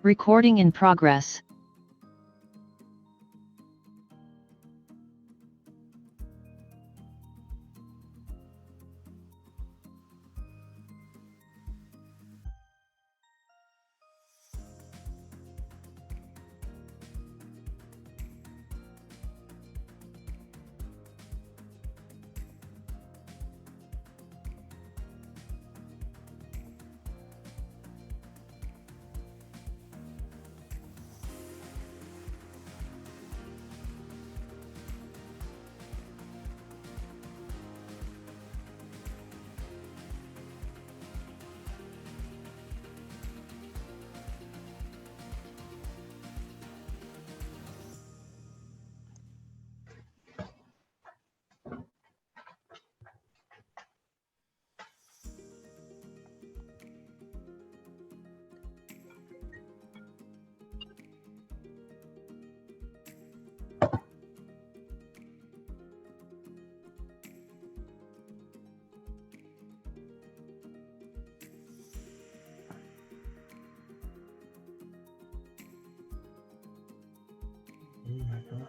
Recording in progress. Oh my God.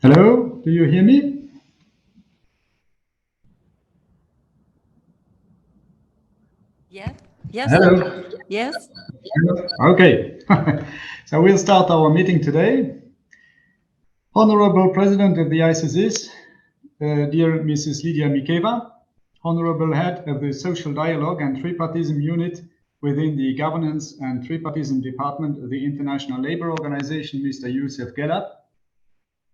Hello, do you hear me? Yeah. Yes. Hello. Yes. Okay. So we'll start our meeting today. Honorable President of the AICESIS, dear Mrs. Lidia Mikeva, Honorable Head of the Social Dialogue and Tripartism Unit within the Governance and Tripartism Department of the International Labour Organization, Mr. Youssef Gelab,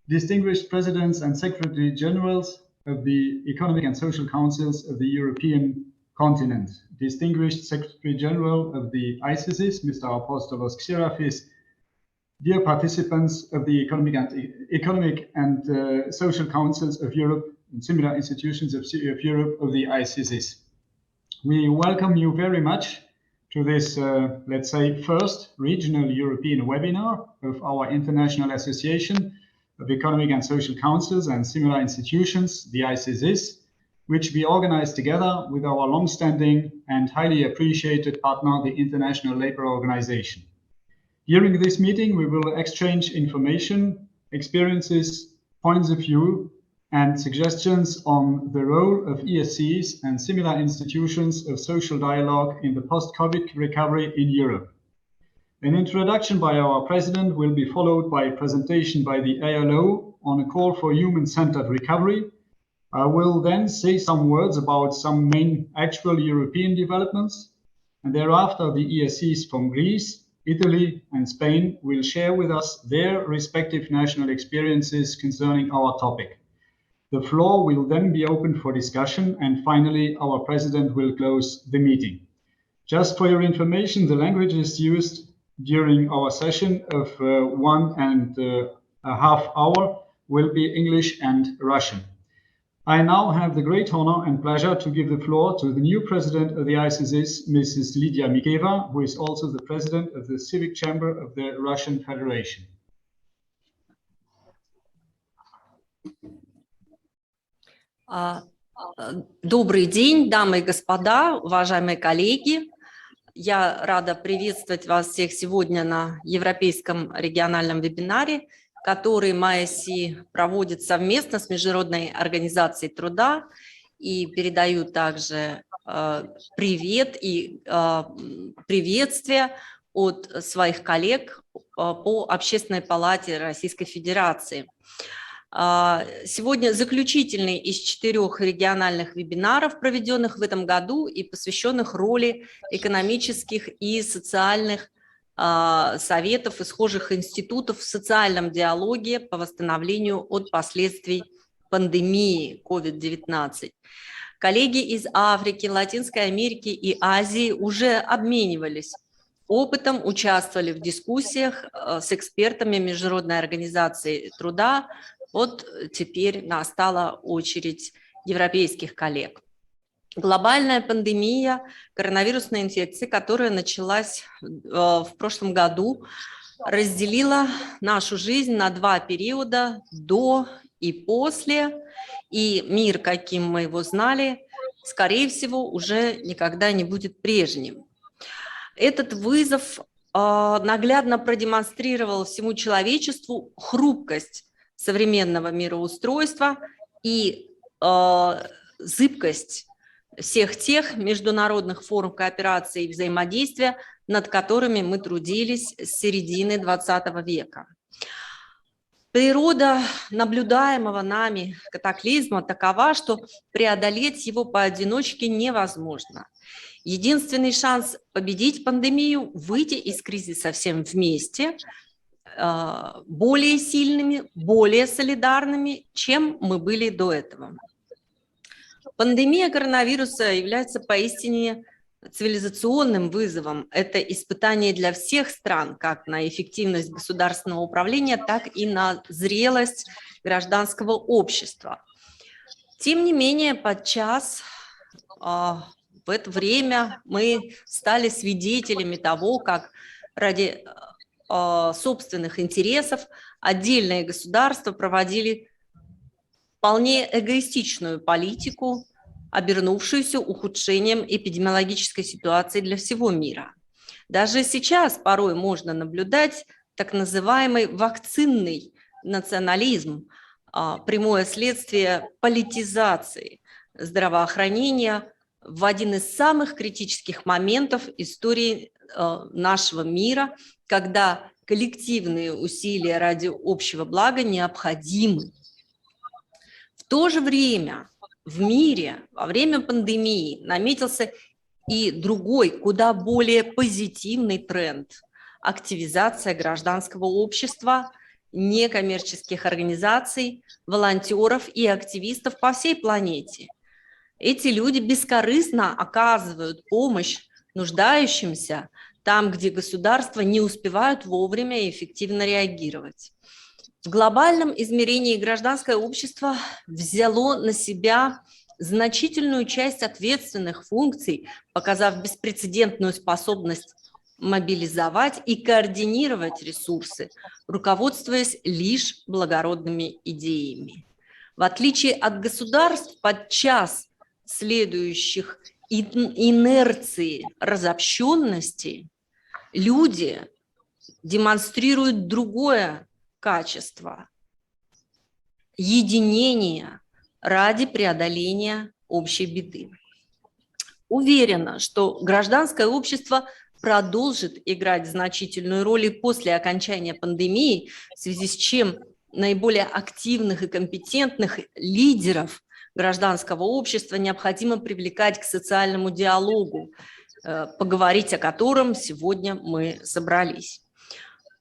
distinguished Presidents and Secretary Generals of the Economic and Social Councils of the European continent, distinguished Secretary General of the AICESIS, Mr. Apostolos Xerafis, dear participants of the Economic and Social Councils of Europe and similar institutions of Europe of the AICESIS. We welcome you very much to this, let's say, first regional European webinar of our International Association of Economic and Social Councils and similar institutions, the AICESIS, which we organize together with our long-standing and highly appreciated partner, the International Labour Organization. During this meeting, we will exchange information, experiences, points of view, and suggestions on the role of ESCs and similar institutions of social dialogue in the post-COVID recovery in Europe. An introduction by our President will be followed by a presentation by the ILO on a call for human-centered recovery. I will then say some words about some main actual European developments, and thereafter the ESCs from Greece, Italy, and Spain will share with us their respective national experiences concerning our topic. The floor will then be open for discussion, and finally, our President will close the meeting. Just for your information, the languages used during our session of 1.5 hours will be English and Russian. I now have the great honor and pleasure to give the floor to the new President of the AICESIS, Mrs. Lidia Mikeva, who is also the President of the Civic Chamber of the Russian Federation. Добрый день, дамы и господа, уважаемые коллеги. Я рада приветствовать вас всех сегодня на Европейском региональном вебинаре, который МАЭСИ проводит совместно с Международной организацией труда. И передаю также привет и приветствие от своих коллег по Общественной палате Российской Федерации. Сегодня заключительный из 4 региональных вебинаров, проведенных в этом году и посвященных роли экономических и социальных советов и схожих институтов в социальном диалоге по восстановлению от последствий пандемии COVID-19. Коллеги из Африки, Латинской Америки и Азии уже обменивались опытом, участвовали в дискуссиях с экспертами Международной организации труда. Вот теперь настала очередь европейских коллег. Глобальная пандемия коронавирусной инфекции, которая началась в прошлом году, разделила нашу жизнь на 2 периода: до и после. И мир, каким мы его знали, скорее всего, уже никогда не будет прежним. Этот вызов наглядно продемонстрировал всему человечеству хрупкость современного мироустройства и зыбкость всех тех международных форм кооперации и взаимодействия, над которыми мы трудились с середины 20 века. Природа наблюдаемого нами катаклизма такова, что преодолеть его поодиночке невозможно. Единственный шанс победить пандемию – выйти из кризиса всем вместе, более сильными, более солидарными, чем мы были до этого. Пандемия коронавируса является поистине цивилизационным вызовом. Это испытание для всех стран, как на эффективность государственного управления, так и на зрелость гражданского общества. Тем не менее, подчас в это время мы стали свидетелями того, как ради собственных интересов отдельные государства проводили вполне эгоистичную политику, обернувшуюся ухудшением эпидемиологической ситуации для всего мира. Даже сейчас порой можно наблюдать так называемый вакцинный национализм, прямое следствие политизации здравоохранения в один из самых критических моментов истории нашего мира, когда коллективные усилия ради общего блага необходимы. В то же время в мире во время пандемии наметился и другой, куда более позитивный тренд – активизация гражданского общества, некоммерческих организаций, волонтеров и активистов по всей планете. Эти люди бескорыстно оказывают помощь нуждающимся там, где государства не успевают вовремя и эффективно реагировать. В глобальном измерении гражданское общество взяло на себя значительную часть ответственных функций, показав беспрецедентную способность мобилизовать и координировать ресурсы, руководствуясь лишь благородными идеями. В отличие от государств, подчас следующих инерции разобщенности, люди демонстрируют другое качество – единение ради преодоления общей беды. Уверена, что гражданское общество продолжит играть значительную роль и после окончания пандемии, в связи с чем наиболее активных и компетентных лидеров гражданского общества необходимо привлекать к социальному диалогу, поговорить о котором сегодня мы собрались.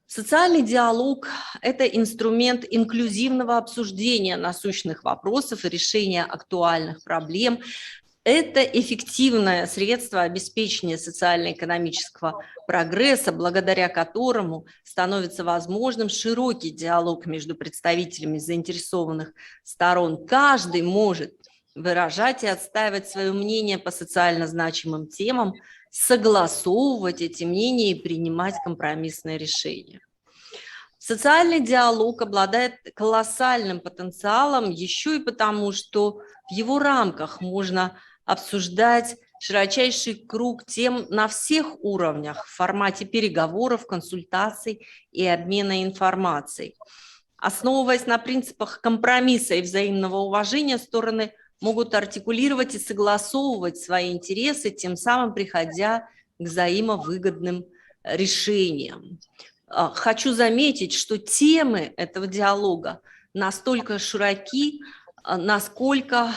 Социальный диалог – это инструмент инклюзивного обсуждения насущных вопросов и решения актуальных проблем. Это эффективное средство обеспечения социально-экономического прогресса, благодаря которому становится возможным широкий диалог между представителями заинтересованных сторон. Каждый может выражать и отстаивать свое мнение по социально значимым темам, согласовывать эти мнения и принимать компромиссные решения. Социальный диалог обладает колоссальным потенциалом еще и потому, что в его рамках можно обсуждать широчайший круг тем на всех уровнях в формате переговоров, консультаций и обмена информацией. Основываясь на принципах компромисса и взаимного уважения, стороны могут артикулировать и согласовывать свои интересы, тем самым приходя к взаимовыгодным решениям. Хочу заметить, что темы этого диалога настолько широки, насколько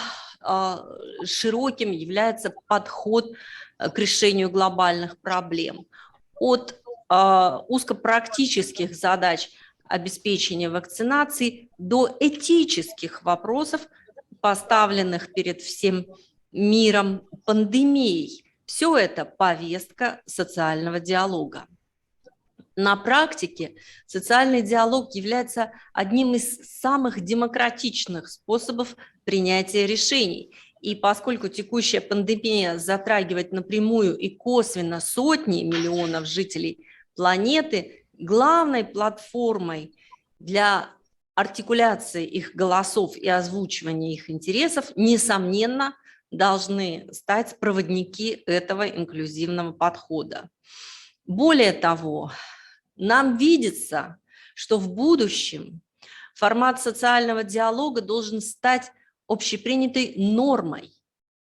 широким является подход к решению глобальных проблем. От узкопрактических задач обеспечения вакцинации до этических вопросов, поставленных перед всем миром пандемией. Все это повестка социального диалога. На практике социальный диалог является одним из самых демократичных способов принятия решений. И поскольку текущая пандемия затрагивает напрямую и косвенно сотни миллионов жителей планеты, главной платформой для артикуляции их голосов и озвучивания их интересов, несомненно, должны стать проводники этого инклюзивного подхода. Более того, нам видится, что в будущем формат социального диалога должен стать общепринятой нормой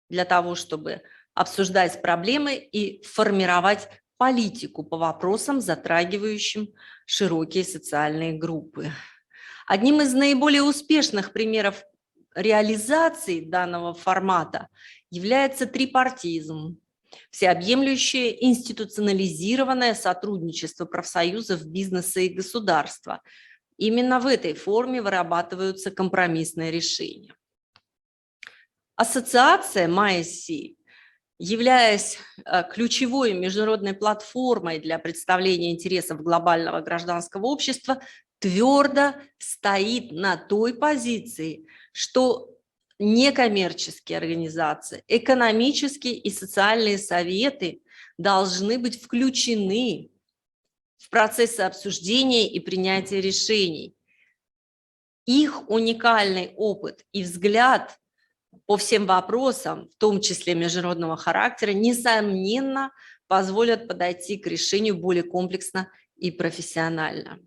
для того, чтобы обсуждать проблемы и формировать политику по вопросам, затрагивающим широкие социальные группы. Одним из наиболее успешных примеров реализации данного формата является трипартизм. Всеобъемлющее институционализированное сотрудничество профсоюзов, бизнеса и государства. Именно в этой форме вырабатываются компромиссные решения. Ассоциация AICESIS, являясь ключевой международной платформой для представления интересов глобального гражданского общества, твердо стоит на той позиции, что некоммерческие организации, экономические и социальные советы должны быть включены в процессы обсуждения и принятия решений. Их уникальный опыт и взгляд по всем вопросам, в том числе международного характера, несомненно, позволят подойти к решению более комплексно и профессионально.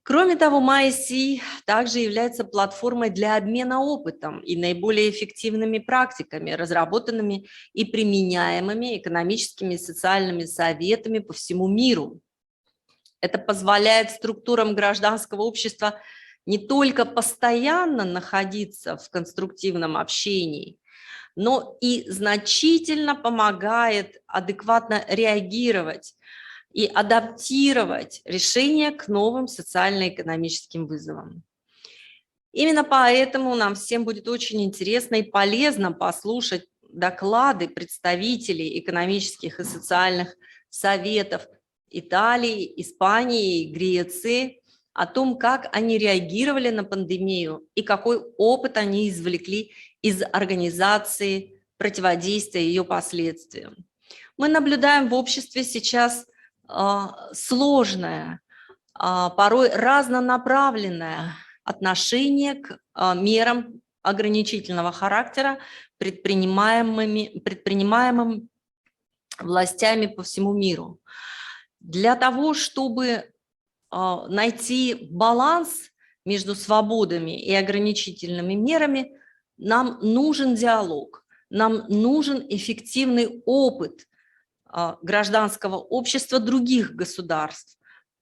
Кроме того, AICESIS также является платформой для обмена опытом и наиболее эффективными практиками, разработанными и применяемыми экономическими и социальными советами по всему миру. Это позволяет структурам гражданского общества не только постоянно находиться в конструктивном общении, но и значительно помогает адекватно реагировать и адаптировать решения к новым социально-экономическим вызовам. Именно поэтому нам всем будет очень интересно и полезно послушать доклады представителей экономических и социальных советов Италии, Испании, Греции о том, как они реагировали на пандемию и какой опыт они извлекли из организации противодействия ее последствиям. Мы наблюдаем в обществе сейчас сложное, порой разнонаправленное отношение к мерам ограничительного характера, предпринимаемым властями по всему миру. Для того, чтобы найти баланс между свободами и ограничительными мерами, нам нужен диалог, нам нужен эффективный опыт гражданского общества других государств.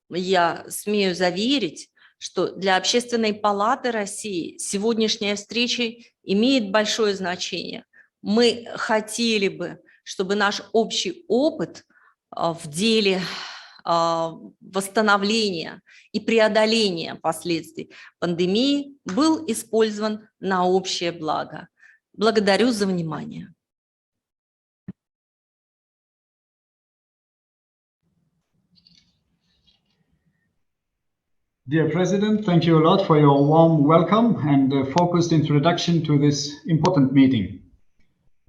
Я смею заверить, что для Общественной палаты России сегодняшняя встреча имеет большое значение. Мы хотели бы, чтобы наш общий опыт в деле восстановления и преодоления последствий пандемии был использован на общее благо. Благодарю за внимание. Dear President, thank you a lot for your warm welcome and focused introduction to this important meeting.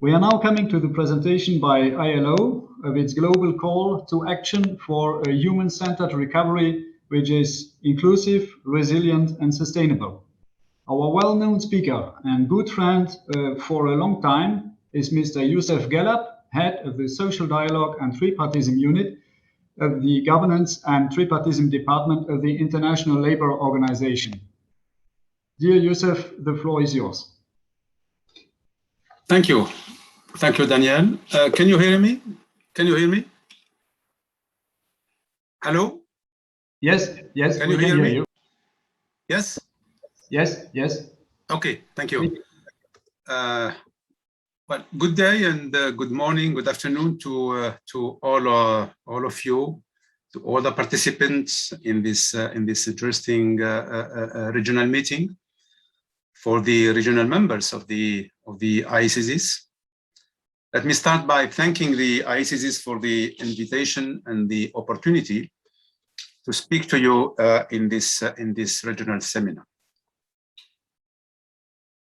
We are now coming to the presentation by ILO of its global call to action for a human-centered recovery which is inclusive, resilient and sustainable. Our well-known speaker and good friend for a long time is Mr. Youssef Gellab, head of the Social Dialogue and Tripartism Unit of the Governance and Tripartism Department of the International Labour Organization. Dear Youssef, the floor is yours. Thank you. Thank you, Daniel. Can you hear me? Can you hear me? Hello? Yes, yes, can we you can hear hear me? you. Yes? Yes, yes. Okay, thank you. Well, good day and good morning, good afternoon to all of you, to all the participants in this interesting regional meeting for the regional members of the AICESIS. Let me start by thanking the AICESIS for the invitation and the opportunity to speak to you in this regional seminar.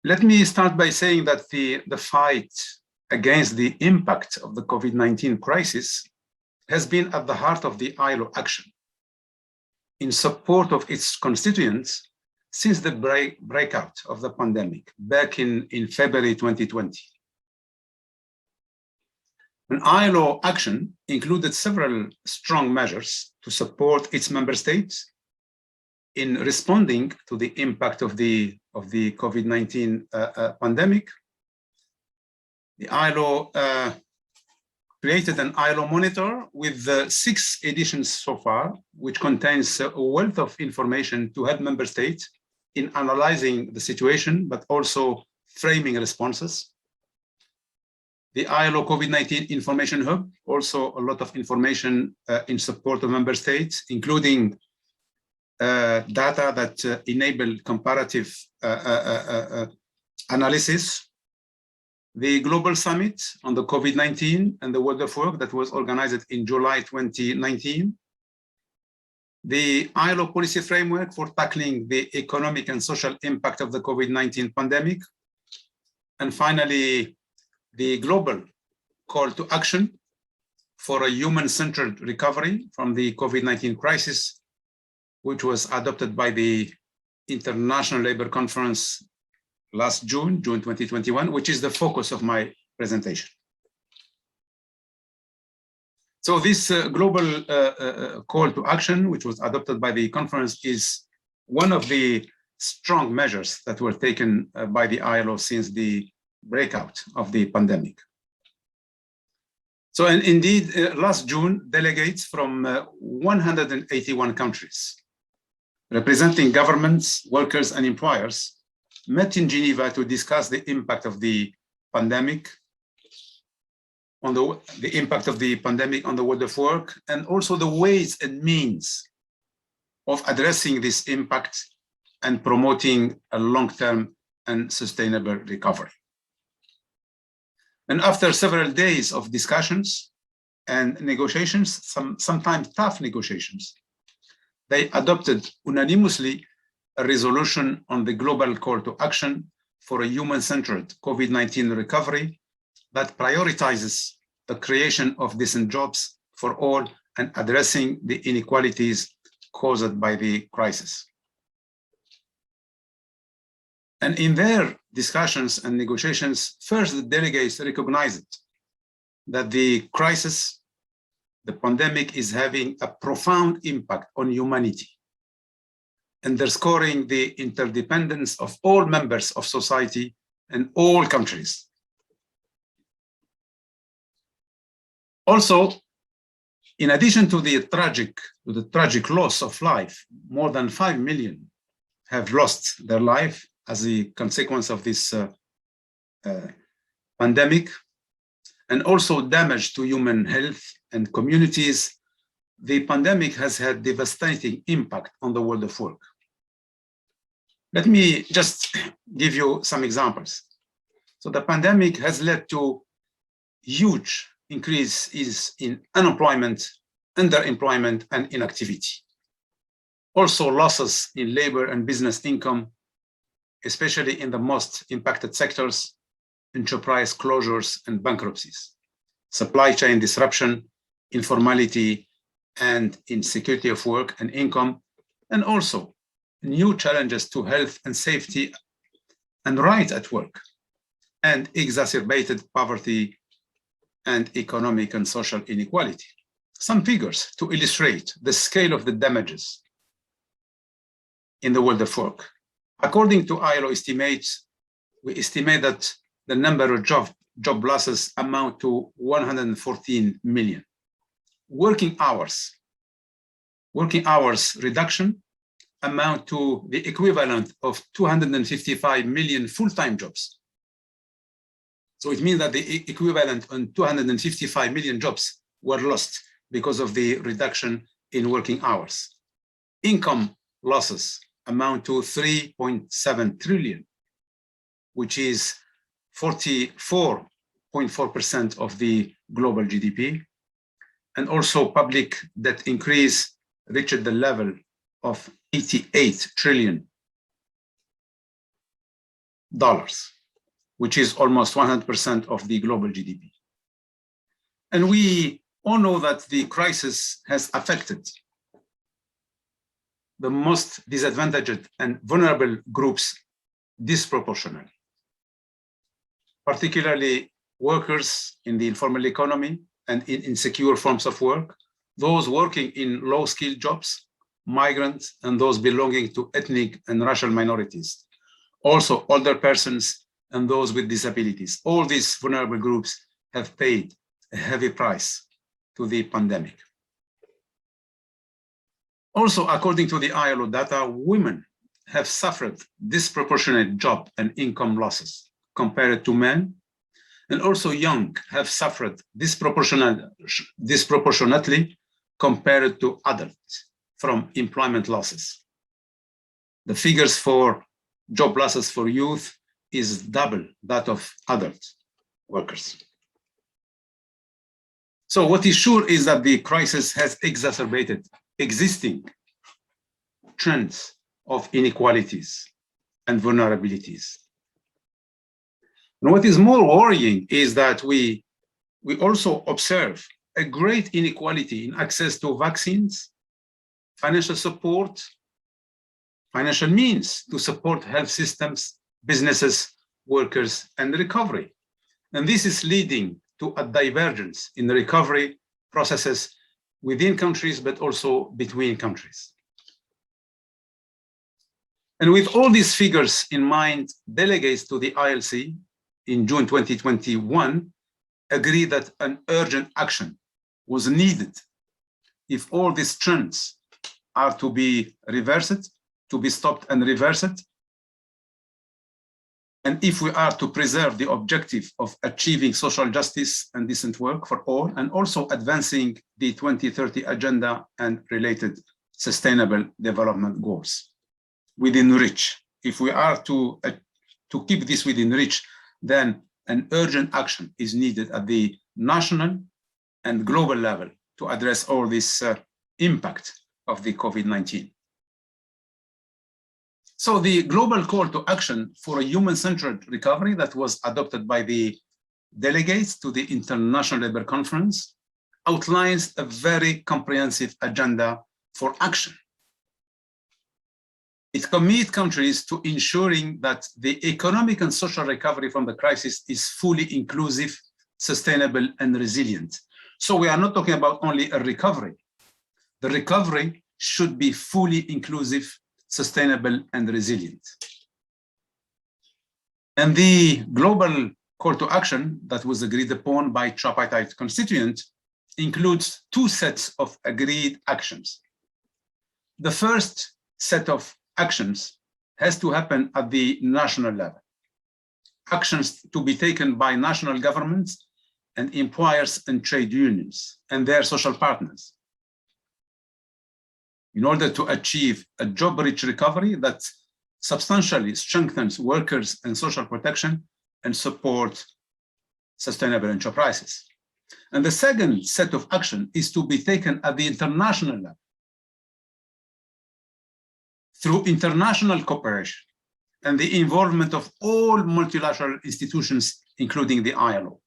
Let me start by saying that the fight against the impact of the COVID-19 crisis has been at the heart of the ILO action in support of its constituents since the breakout of the pandemic back in February 2020. An ILO action included several strong measures to support its member states in responding to the impact of the COVID-19 pandemic. The ILO created an ILO monitor with 6 editions so far, which contains a wealth of information to help member states in analyzing the situation, but also framing responses. The ILO COVID-19 Information Hub, also a lot of information in support of member states, including data that enable comparative analysis. The Global Summit on the COVID-19 and the World of Work that was organized in July 2019. The ILO policy framework for tackling the economic and social impact of the COVID-19 pandemic. And finally, the global call to action for a human-centered recovery from the COVID-19 crisis, which was adopted by the International Labour Conference last June 2021, which is the focus of my presentation. So this global call to action, which was adopted by the conference, is one of the strong measures that were taken by the ILO since the breakout of the pandemic. So, and indeed, last June, delegates from 181 countries, representing governments, workers, and employers, met in Geneva to discuss the impact of the pandemic on the impact of the pandemic on the world of work, and also the ways and means of addressing this impact and promoting a long-term and sustainable recovery. And after several days of discussions and negotiations, sometimes tough negotiations, they adopted unanimously a resolution on the global call to action for a human-centered COVID-19 recovery that prioritizes the creation of decent jobs for all and addressing the inequalities caused by the crisis. And in their discussions and negotiations, first the delegates recognized that the crisis, the pandemic, is having a profound impact on humanity, underscoring the interdependence of all members of society and all countries. Also, in addition to the tragic loss of life, more than 5 million have lost their life as a consequence of this pandemic, and also damage to human health and communities. The pandemic has had devastating impact on the world of work. Let me just give you some examples. So the pandemic has led to huge increases in unemployment, underemployment, and inactivity. Also losses in labor and business income, especially in the most impacted sectors, enterprise closures and bankruptcies, supply chain disruption, informality, and insecurity of work and income, and also new challenges to health and safety and right at work, and exacerbated poverty and economic and social inequality. Some figures to illustrate the scale of the damages in the world of work. According to ILO estimates, we estimate that the number of job losses amount to 114 million. Working hours reduction amount to the equivalent of 255 million full-time jobs. So it means that the equivalent on 255 million jobs were lost because of the reduction in working hours. Income losses amount to 3.7 trillion, which is 44.4% of the global GDP. And also public debt increase reached the level of $88 trillion, which is almost 100% of the global GDP. And we all know that the crisis has affected the most disadvantaged and vulnerable groups disproportionately, particularly workers in the informal economy and in insecure forms of work, those working in low-skilled jobs, migrants, and those belonging to ethnic and racial minorities, also older persons and those with disabilities. All these vulnerable groups have paid a heavy price to the pandemic. Also, according to the ILO data, women have suffered disproportionate job and income losses compared to men, and also young have suffered disproportionately compared to adults from employment losses. The figures for job losses for youth is double that of adult workers. So what is sure is that the crisis has exacerbated existing trends of inequalities and vulnerabilities. And what is more worrying is that we also observe a great inequality in access to vaccines, financial support, financial means to support health systems, businesses, workers, and recovery. And this is leading to a divergence in the recovery processes within countries, but also between countries. And with all these figures in mind, delegates to the ILC in June 2021 agreed that an urgent action was needed if all these trends are to be reversed, to be stopped and reversed, and if we are to preserve the objective of achieving social justice and decent work for all, and also advancing the 2030 agenda and related sustainable development goals within reach. If we are to keep this within reach, then an urgent action is needed at the national and global level to address all this impact of the COVID-19. So the global call to action for a human-centered recovery that was adopted by the delegates to the International Labour Conference outlines a very comprehensive agenda for action. It commits countries to ensuring that the economic and social recovery from the crisis is fully inclusive, sustainable, and resilient. So we are not talking about only a recovery. The recovery should be fully inclusive, sustainable, and resilient. And the global call to action that was agreed upon by tripartite constituents includes two sets of agreed actions. The first set of actions has to happen at the national level. Actions to be taken by national governments and employers and trade unions and their social partners in order to achieve a job-rich recovery that substantially strengthens workers and social protection and support sustainable enterprises. And the second set of action is to be taken at the international level through international cooperation and the involvement of all multilateral institutions, including the ILO.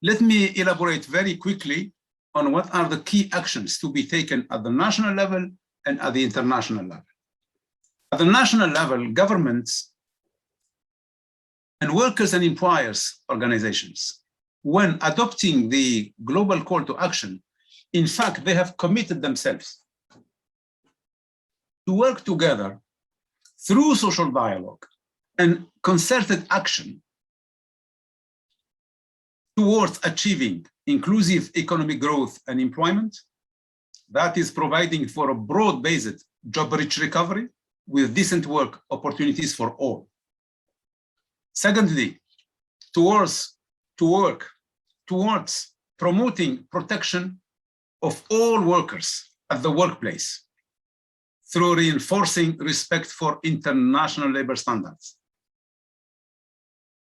Let me elaborate very quickly on what are the key actions to be taken at the national level and at the international level. At the national level, governments and workers and employers organizations, when adopting the global call to action, in fact, they have committed themselves to work together through social dialogue and concerted action towards achieving inclusive economic growth and employment, that is providing for a broad-based job-rich recovery with decent work opportunities for all. Secondly, to work towards promoting protection of all workers at the workplace through reinforcing respect for international labor standards,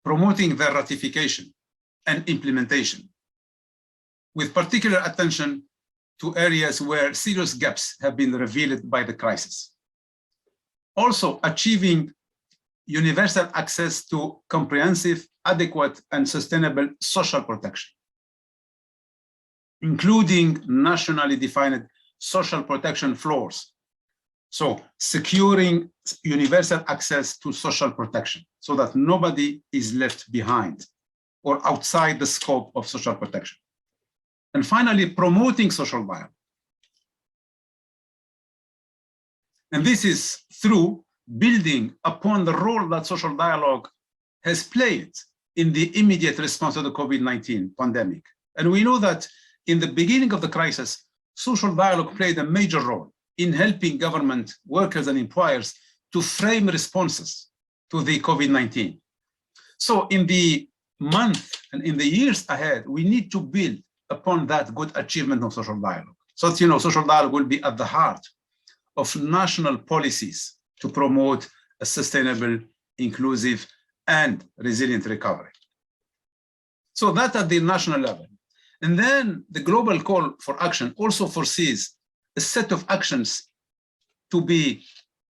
promoting their ratification and implementation, with particular attention to areas where serious gaps have been revealed by the crisis. Also, achieving universal access to comprehensive, adequate, and sustainable social protection, including nationally defined social protection floors. So, securing universal access to social protection so that nobody is left behind or outside the scope of social protection. And finally, promoting social dialogue. And this is through building upon the role that social dialogue has played in the immediate response to the COVID-19 pandemic. And we know that in the beginning of the crisis, social dialogue played a major role in helping government, workers, and employers to frame responses to the COVID-19. So in the month and in the years ahead, we need to build upon that good achievement of social dialogue. So that, social dialogue will be at the heart of national policies to promote a sustainable, inclusive, and resilient recovery. So that at the national level. And then the global call for action also foresees a set of actions to be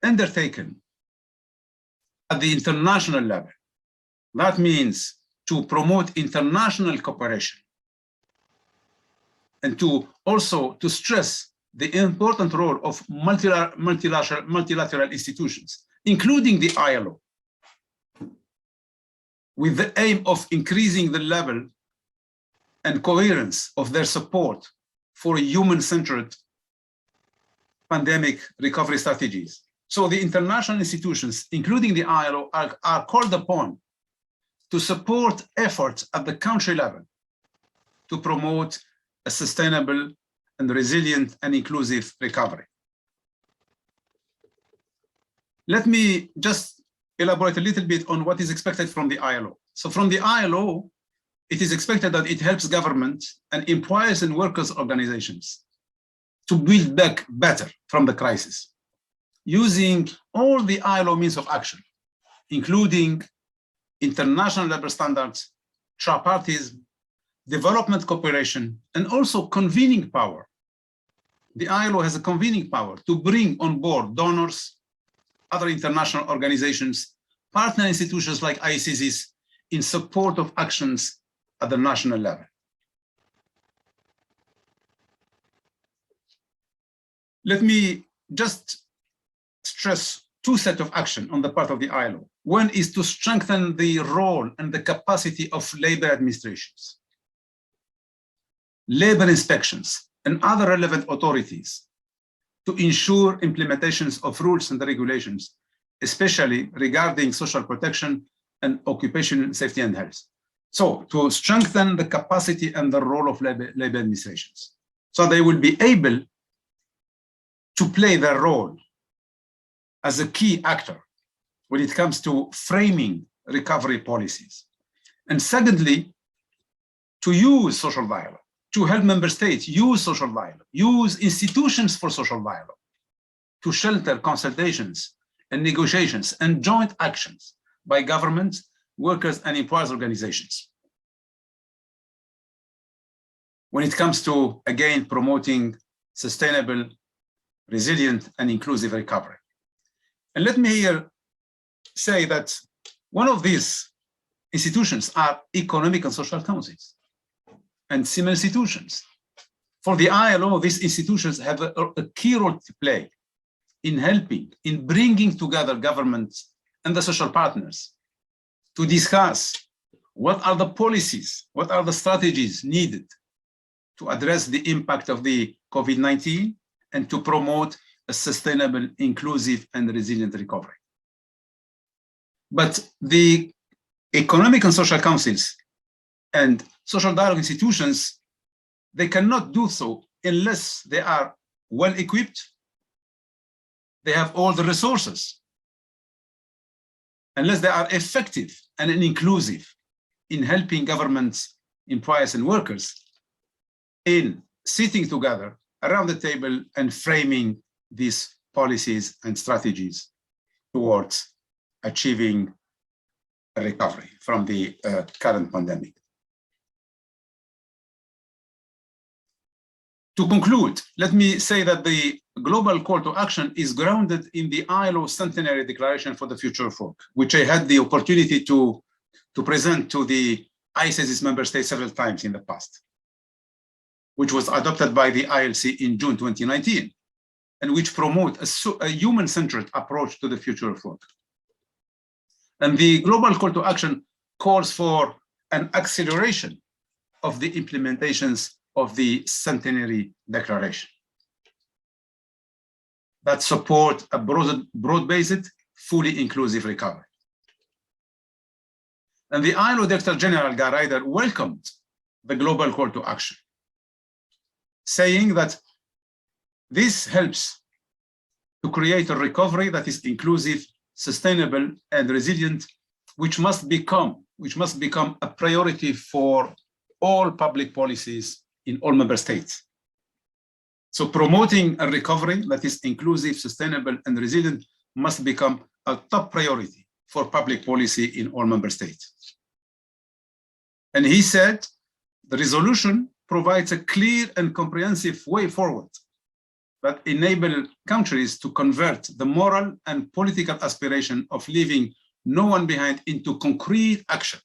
undertaken at the international level. That means to promote international cooperation and to also to stress the important role of multilateral institutions, including the ILO, with the aim of increasing the level and coherence of their support for human-centered pandemic recovery strategies. So the international institutions, including the ILO, are called upon to support efforts at the country level to promote a sustainable and resilient and inclusive recovery. Let me just elaborate a little bit on what is expected from the ILO. So from the ILO, it is expected that it helps government and employers and workers organizations to build back better from the crisis, using all the ILO means of action, including international labor standards, tripartism, development cooperation, and also convening power. The ILO has a convening power to bring on board donors, other international organizations, partner institutions like AICESIS in support of actions at the national level. Let me just stress two sets of action on the part of the ILO. One is to strengthen the role and the capacity of labor administrations, labor inspections, and other relevant authorities to ensure implementations of rules and regulations, especially regarding social protection and occupational safety and health. So to strengthen the capacity and the role of labor administrations, so they will be able to play their role as a key actor when it comes to framing recovery policies. And secondly, to use social dialogue, to help member states use social dialogue, use institutions for social dialogue, to shelter consultations and negotiations and joint actions by governments, workers, and employers organizations. When it comes to, again, promoting sustainable, resilient, and inclusive recovery. And let me here say that one of these institutions are economic and social councils and similar institutions. For the ILO, these institutions have a key role to play in helping, in bringing together governments and the social partners to discuss what are the policies, what are the strategies needed to address the impact of the COVID-19 and to promote a sustainable, inclusive, and resilient recovery. But the economic and social councils and social dialogue institutions, they cannot do so unless they are well equipped, they have all the resources, unless they are effective and inclusive in helping governments, employers, and workers in sitting together around the table and framing these policies and strategies towards achieving a recovery from the current pandemic. To conclude, let me say that the global call to action is grounded in the ILO Centenary Declaration for the Future of Work, which I had the opportunity to present to the AICESIS member states several times in the past, which was adopted by the ILC in June 2019, and which promote a human-centered approach to the future of work. And the global call to action calls for an acceleration of the implementations of the Centenary Declaration that support a broad-based, fully inclusive recovery. And the ILO Director General Guy Ryder welcomed the global call to action, saying that this helps to create a recovery that is inclusive, sustainable, and resilient, which must become a priority for all public policies in all member states. So promoting a recovery that is inclusive, sustainable, and resilient must become a top priority for public policy in all member states. And he said, the resolution provides a clear and comprehensive way forward that enable countries to convert the moral and political aspiration of leaving no one behind into concrete action.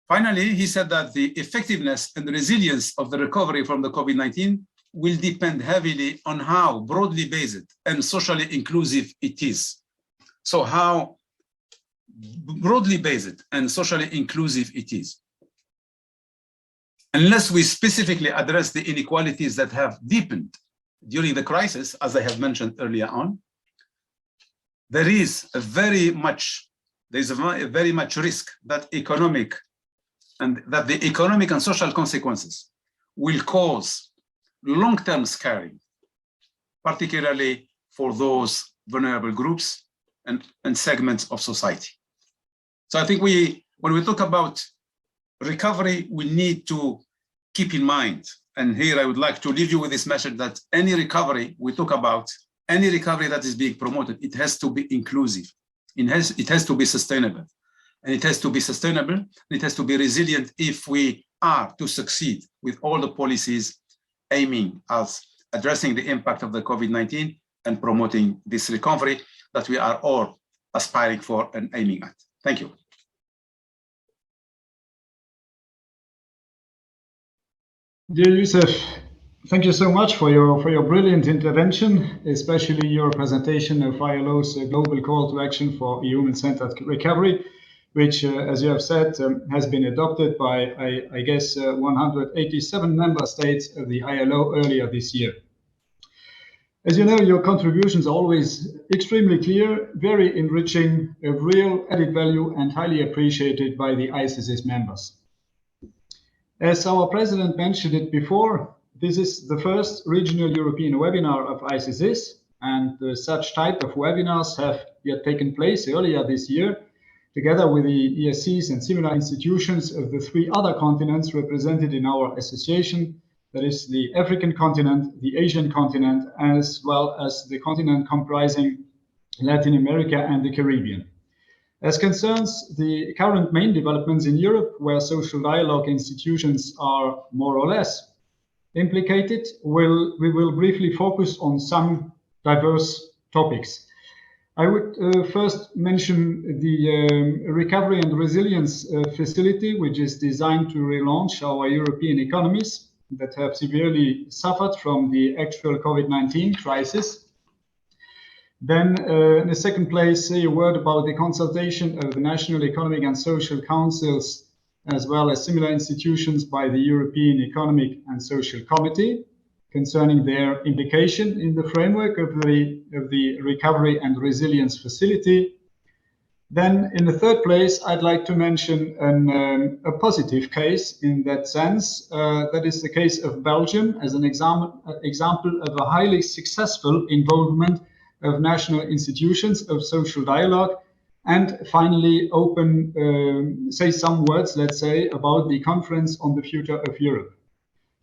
Finally, he said that the effectiveness and resilience of the recovery from the COVID-19 will depend heavily on how broadly based and socially inclusive it is. So how broadly based and socially inclusive it is. Unless we specifically address the inequalities that have deepened during the crisis, as I have mentioned earlier on, there is a very much risk that the economic and social consequences will cause long-term scarring, particularly for those vulnerable groups and segments of society. So I think when we talk about recovery, we need to keep in mind, and here I would like to leave you with this message, that any recovery we talk about, any recovery that is being promoted, it has to be inclusive. It has to be sustainable. And it has to be sustainable, and it has to be resilient if we are to succeed with all the policies aiming at addressing the impact of the COVID-19 and promoting this recovery that we are all aspiring for and aiming at. Thank you. Dear Youssef, thank you so much for your brilliant intervention, especially your presentation of ILO's global call to action for human-centered recovery, which, as you have said, has been adopted by, I guess, 187 member states of the ILO earlier this year. As you know, your contributions are always extremely clear, very enriching, of real added value, and highly appreciated by the AICESIS members. As our president mentioned it before, this is the first regional European webinar of AICESIS, and such type of webinars have yet taken place earlier this year, together with the ESCs and similar institutions of the 3 other continents represented in our association, that is the African continent, the Asian continent, as well as the continent comprising Latin America and the Caribbean. As concerns the current main developments in Europe, where social dialogue institutions are more or less implicated, we will briefly focus on some diverse topics. I would first mention the Recovery and Resilience Facility, which is designed to relaunch our European economies that have severely suffered from the actual COVID-19 crisis. Then, in the second place, say a word about the consultation of the National Economic and Social Councils, as well as similar institutions by the European Economic and Social Committee, concerning their implication in the framework of the Recovery and Resilience Facility. Then, in the third place, I'd like to mention a positive case in that sense. That is the case of Belgium as an example of a highly successful involvement of national institutions of social dialogue. And finally, say some words, let's say, about the Conference on the Future of Europe.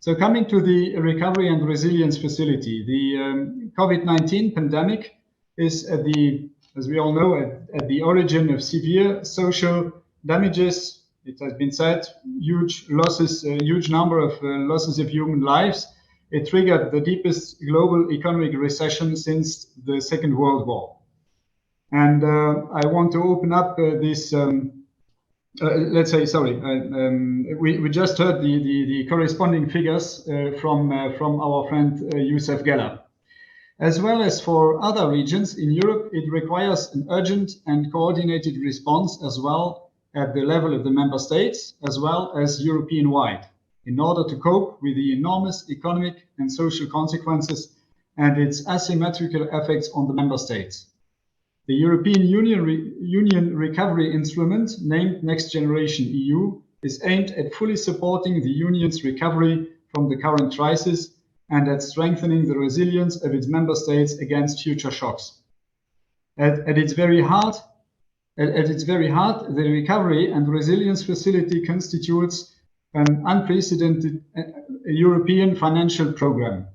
So coming to the Recovery and Resilience Facility, the COVID-19 pandemic is as we all know, at the origin of severe social damages. It has been said, huge losses, a huge number of losses of human lives. It triggered the deepest global economic recession since the Second World War. And I want to open up this, let's say, sorry, we just heard the corresponding figures from our friend Youssef Geller. As well as for other regions in Europe, it requires an urgent and coordinated response as well at the level of the member states, as well as European-wide, in order to cope with the enormous economic and social consequences and its asymmetrical effects on the member states. The European Union Recovery Instrument, named Next Generation EU, is aimed at fully supporting the Union's recovery from the current crisis and at strengthening the resilience of its member states against future shocks. At its very heart, the Recovery and Resilience Facility constitutes an unprecedented European financial program.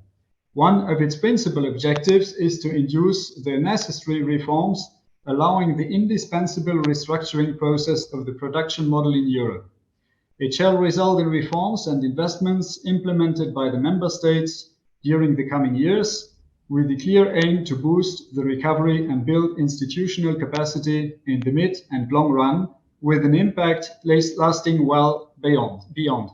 One of its principal objectives is to induce the necessary reforms, allowing the indispensable restructuring process of the production model in Europe. It shall result in reforms and investments implemented by the member states during the coming years, with the clear aim to boost the recovery and build institutional capacity in the mid and long run, with an impact lasting well beyond.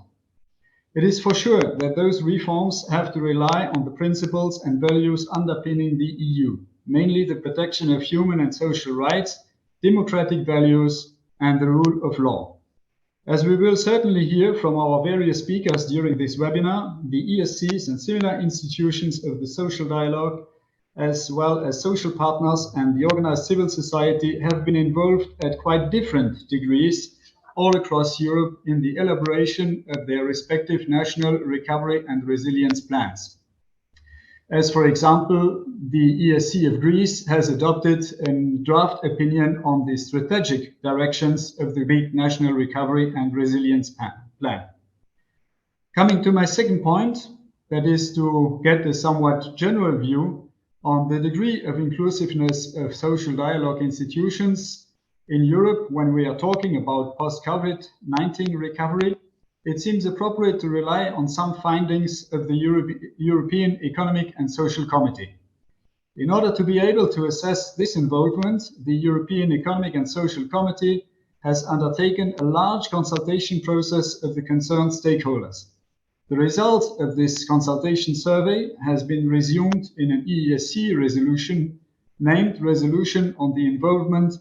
It is for sure that those reforms have to rely on the principles and values underpinning the EU, mainly the protection of human and social rights, democratic values, and the rule of law. As we will certainly hear from our various speakers during this webinar, the ESCs and similar institutions of the social dialogue, as well as social partners and the organized civil society, have been involved at quite different degrees all across Europe in the elaboration of their respective national recovery and resilience plans. As for example, the ESC of Greece has adopted a draft opinion on the strategic directions of the Greek National Recovery and Resilience Plan. Coming to my second point, that is to get a somewhat general view on the degree of inclusiveness of social dialogue institutions in Europe when we are talking about post-COVID-19 recovery. It seems appropriate to rely on some findings of the European Economic and Social Committee. In order to be able to assess this involvement, the European Economic and Social Committee has undertaken a large consultation process of the concerned stakeholders. The result of this consultation survey has been resumed in an ESC resolution named Resolution on the Involvement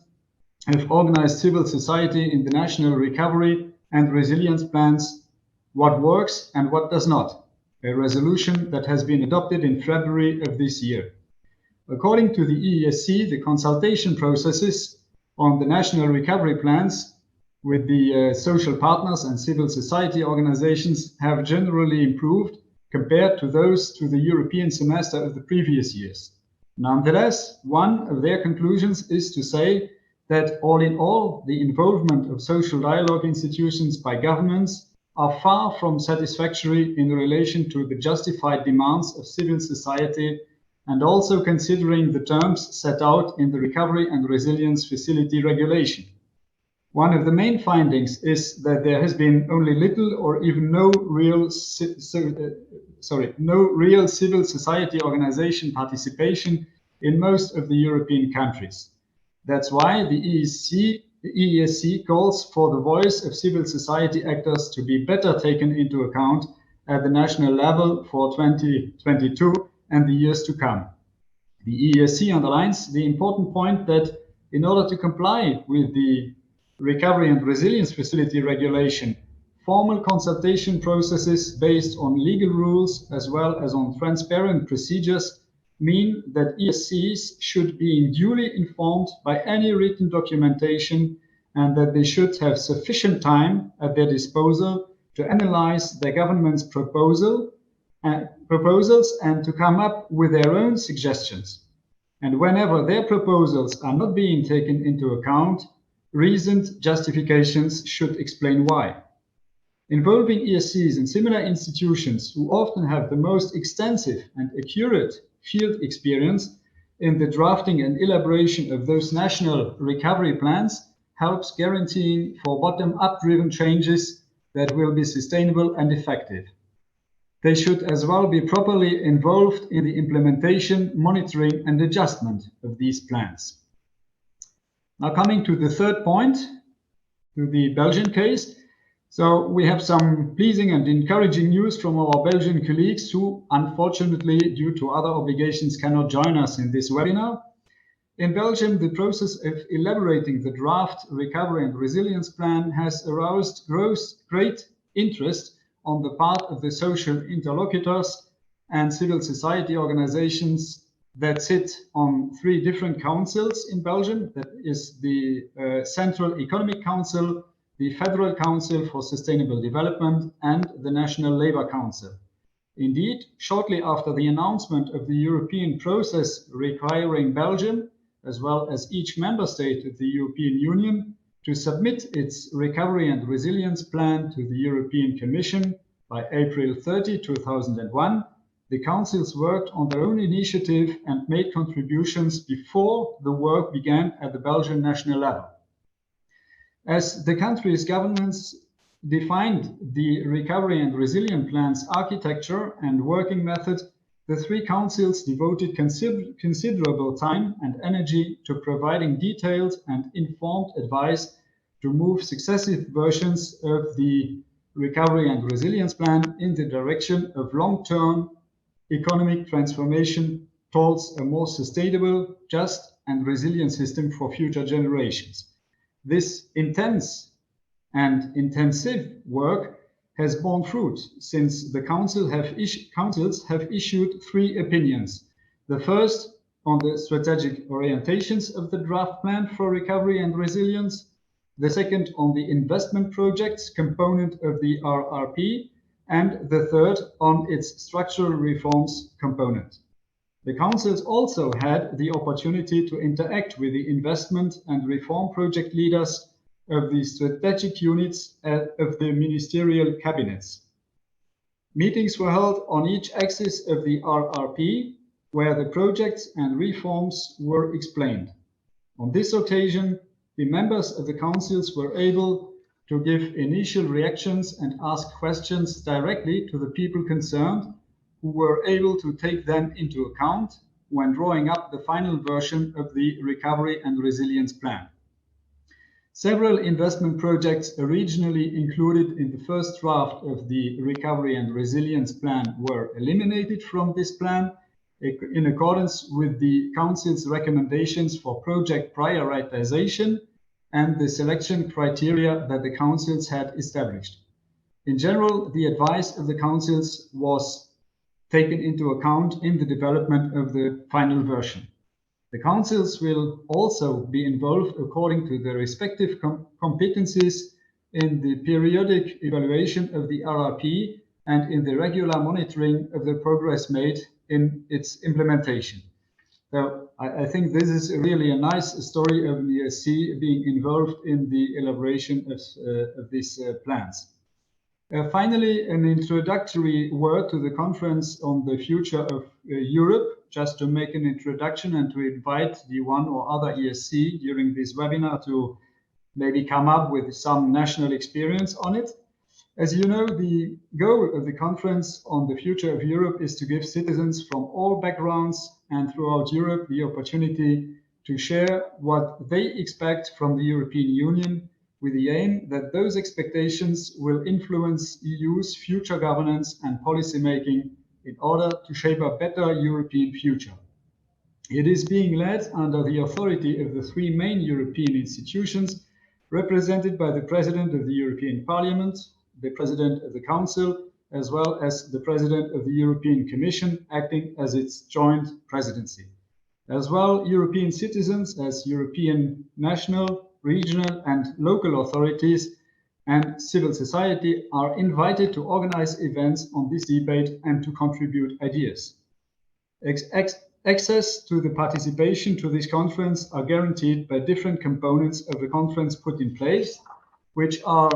of Organized Civil Society in the National Recovery and Resilience Plans, what works and what does not, a resolution that has been adopted in February of this year. According to the ESC, the consultation processes on the national recovery plans with the social partners and civil society organizations have generally improved compared to those to the European semester of the previous years. Nonetheless, one of their conclusions is to say that all in all, the involvement of social dialogue institutions by governments are far from satisfactory in relation to the justified demands of civil society, and also considering the terms set out in the Recovery and Resilience Facility Regulation. One of the main findings is that there has been only little or even no real civil society organization participation in most of the European countries. That's why the ESC calls for the voice of civil society actors to be better taken into account at the national level for 2022 and the years to come. The ESC underlines the important point that in order to comply with the Recovery and Resilience Facility Regulation, formal consultation processes based on legal rules as well as on transparent procedures mean that ESCs should be duly informed by any written documentation and that they should have sufficient time at their disposal to analyze their government's proposals and to come up with their own suggestions. And whenever their proposals are not being taken into account, reasoned justifications should explain why. Involving ESCs and similar institutions who often have the most extensive and accurate field experience in the drafting and elaboration of those national recovery plans helps guaranteeing for bottom-up driven changes that will be sustainable and effective. They should as well be properly involved in the implementation, monitoring and adjustment of these plans. Now coming to the third point, to the Belgian case. So we have some pleasing and encouraging news from our Belgian colleagues who, unfortunately, due to other obligations, cannot join us in this webinar. In Belgium, the process of elaborating the draft Recovery and Resilience Plan has aroused great interest on the part of the social interlocutors and civil society organizations that sit on 3 different councils in Belgium. That is the Central Economic Council, the Federal Council for Sustainable Development, and the National Labour Council. Indeed, shortly after the announcement of the European process requiring Belgium, as well as each member state of the European Union, to submit its Recovery and Resilience Plan to the European Commission by April 30, 2001, the councils worked on their own initiative and made contributions before the work began at the Belgian national level. As the country's governments defined the Recovery and Resilience Plan's architecture and working method, the 3 councils devoted considerable time and energy to providing detailed and informed advice to move successive versions of the Recovery and Resilience Plan in the direction of long-term economic transformation towards a more sustainable, just and resilient system for future generations. This intense and intensive work has borne fruit since the councils have issued 3 opinions. The first on the strategic orientations of the draft plan for recovery and resilience, the second on the investment projects component of the RRP, and the third on its structural reforms component. The councils also had the opportunity to interact with the investment and reform project leaders of the strategic units of the ministerial cabinets. Meetings were held on each axis of the RRP, where the projects and reforms were explained. On this occasion, the members of the councils were able to give initial reactions and ask questions directly to the people concerned, who were able to take them into account when drawing up the final version of the Recovery and Resilience Plan. Several investment projects originally included in the first draft of the Recovery and Resilience Plan were eliminated from this plan in accordance with the Council's recommendations for project prioritization and the selection criteria that the Councils had established. In general, the advice of the Councils was taken into account in the development of the final version. The councils will also be involved according to their respective competencies in the periodic evaluation of the RRP and in the regular monitoring of the progress made in its implementation. So I think this is really a nice story of the ESC being involved in the elaboration of these plans. Finally, an introductory word to the conference on the future of Europe, just to make an introduction and to invite the one or other ESC during this webinar to maybe come up with some national experience on it. As you know, the goal of the conference on the future of Europe is to give citizens from all backgrounds and throughout Europe the opportunity to share what they expect from the European Union, with the aim that those expectations will influence EU's future governance and policy making in order to shape a better European future. It is being led under the authority of the 3 main European institutions, represented by the President of the European Parliament, the President of the Council, as well as the President of the European Commission, acting as its joint presidency. As well, European citizens as European national, regional and local authorities and civil society are invited to organize events on this debate and to contribute ideas. Access to the participation to this conference are guaranteed by different components of the conference put in place, which are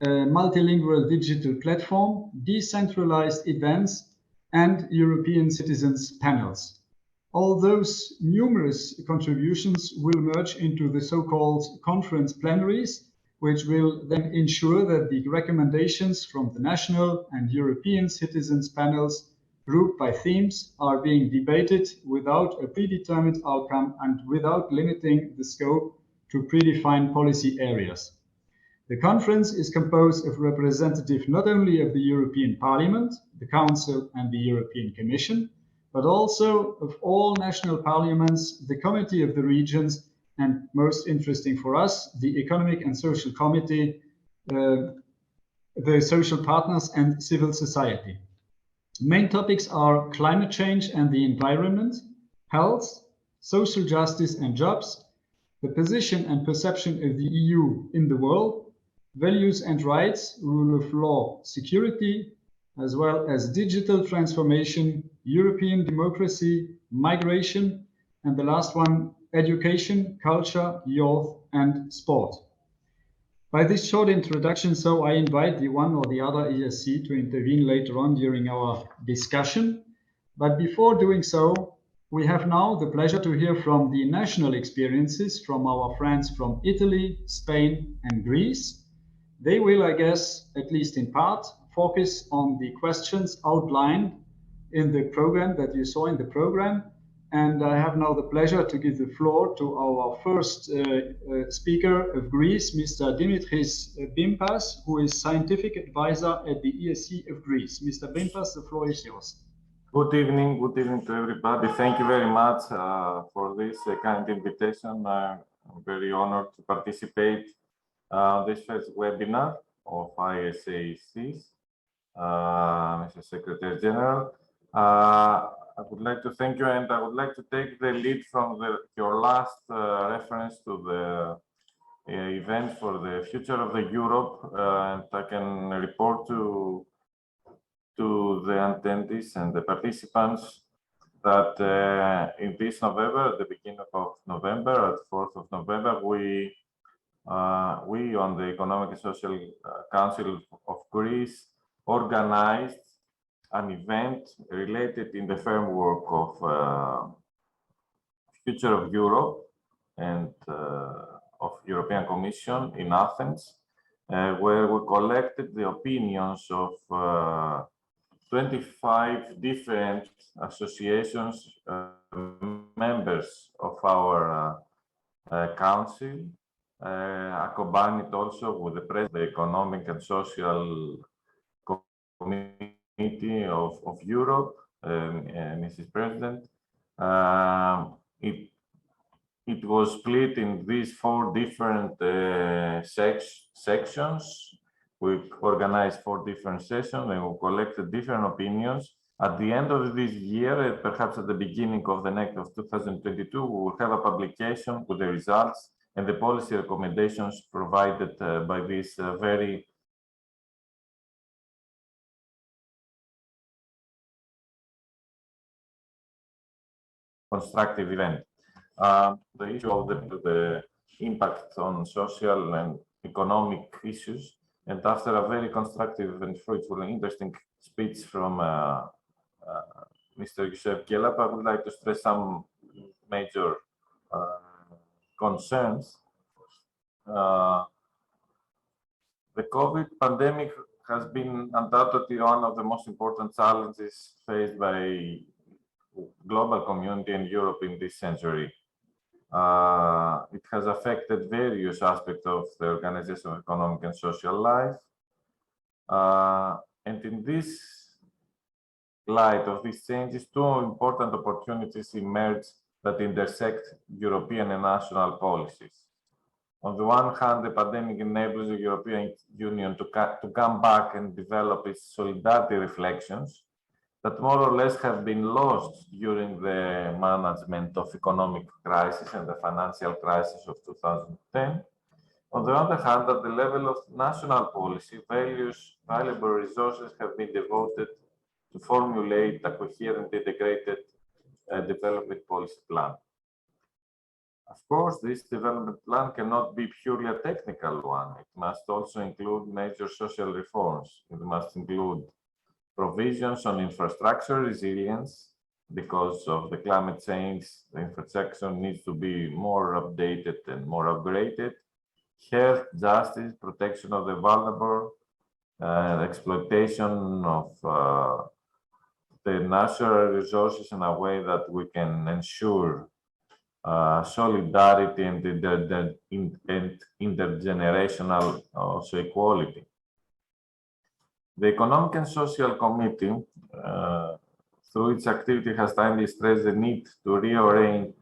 a multilingual digital platform, decentralized events, and European citizens panels. All those numerous contributions will merge into the so-called conference plenaries, which will then ensure that the recommendations from the national and European citizens panels, grouped by themes, are being debated without a predetermined outcome and without limiting the scope to predefined policy areas. The conference is composed of representatives not only of the European Parliament, the Council and the European Commission, but also of all national parliaments, the Committee of the Regions, and most interesting for us, the Economic and Social Committee, the social partners and civil society. Main topics are climate change and the environment, health, social justice and jobs, the position and perception of the EU in the world, values and rights, rule of law, security, as well as digital transformation, European democracy, migration, and the last one, education, culture, youth, and sport. By this short introduction, so I invite the one or the other ESC to intervene later on during our discussion. But before doing so, we have now the pleasure to hear from the national experiences from our friends from Italy, Spain, and Greece. They will, I guess, at least in part, focus on the questions outlined in the program that you saw in the program. And I have now the pleasure to give the floor to our first speaker of Greece, Mr. Dimitris Bimpas, who is scientific advisor at the ESC of Greece. Mr. Bimpas, the floor is yours. Good evening to everybody. Thank you very much for this kind invitation. I'm very honored to participate this first webinar of AICESIS, Mr. Secretary General. I would like to thank you, and I would like to take the lead from your last reference to the event for the future of the Europe, and I can report to the attendees and the participants that in this November, at the beginning of November, at 4th of November, we on the Economic and Social Council of Greece organized an event related in the framework of Future of Europe and of European Commission in Athens, where we collected the opinions of 25 different associations, members of our council, accompanied also with the president of the Economic and Social Committee of Europe, Mrs. President. It was split in these 4 different sections. We organized 4 different sessions and we collected different opinions. At the end of this year, perhaps at the beginning of the next of 2022, we will have a publication with the results and the policy recommendations provided by this very constructive event. The issue of the impact on social and economic issues, and after a very constructive and fruitful and interesting speech from Mr. Yusef Gelab, I would like to stress some major concerns. The COVID pandemic has been undoubtedly one of the most important challenges faced by global community and Europe in this century. It has affected various aspects of the organization of economic and social life. And in this light of these changes, 2 important opportunities emerge that intersect European and national policies. On the one hand, the pandemic enables the European Union to come back and develop its solidarity reflections that more or less have been lost during the management of economic crisis and the financial crisis of 2010. On the other hand, at the level of national policy, various valuable resources have been devoted to formulate a coherent, integrated development policy plan. Of course, this development plan cannot be purely a technical one. It must also include major social reforms. It must include provisions on infrastructure resilience. Because of the climate change, the infrastructure needs to be more updated and more upgraded. Health, justice, protection of the vulnerable, exploitation of the natural resources in a way that we can ensure solidarity and intergenerational also equality. The Economic and Social Committee, through its activity, has timely stressed the need to reorientate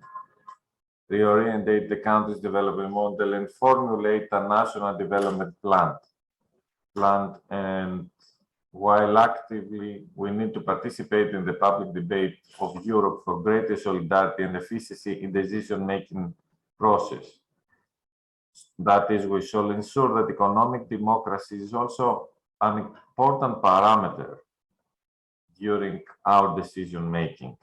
the country's development model and formulate a national development plan. And while actively we need to participate in the public debate of Europe for greater solidarity and efficiency in the decision-making process. That is, we shall ensure that economic democracy is also an important parameter during our decision-making.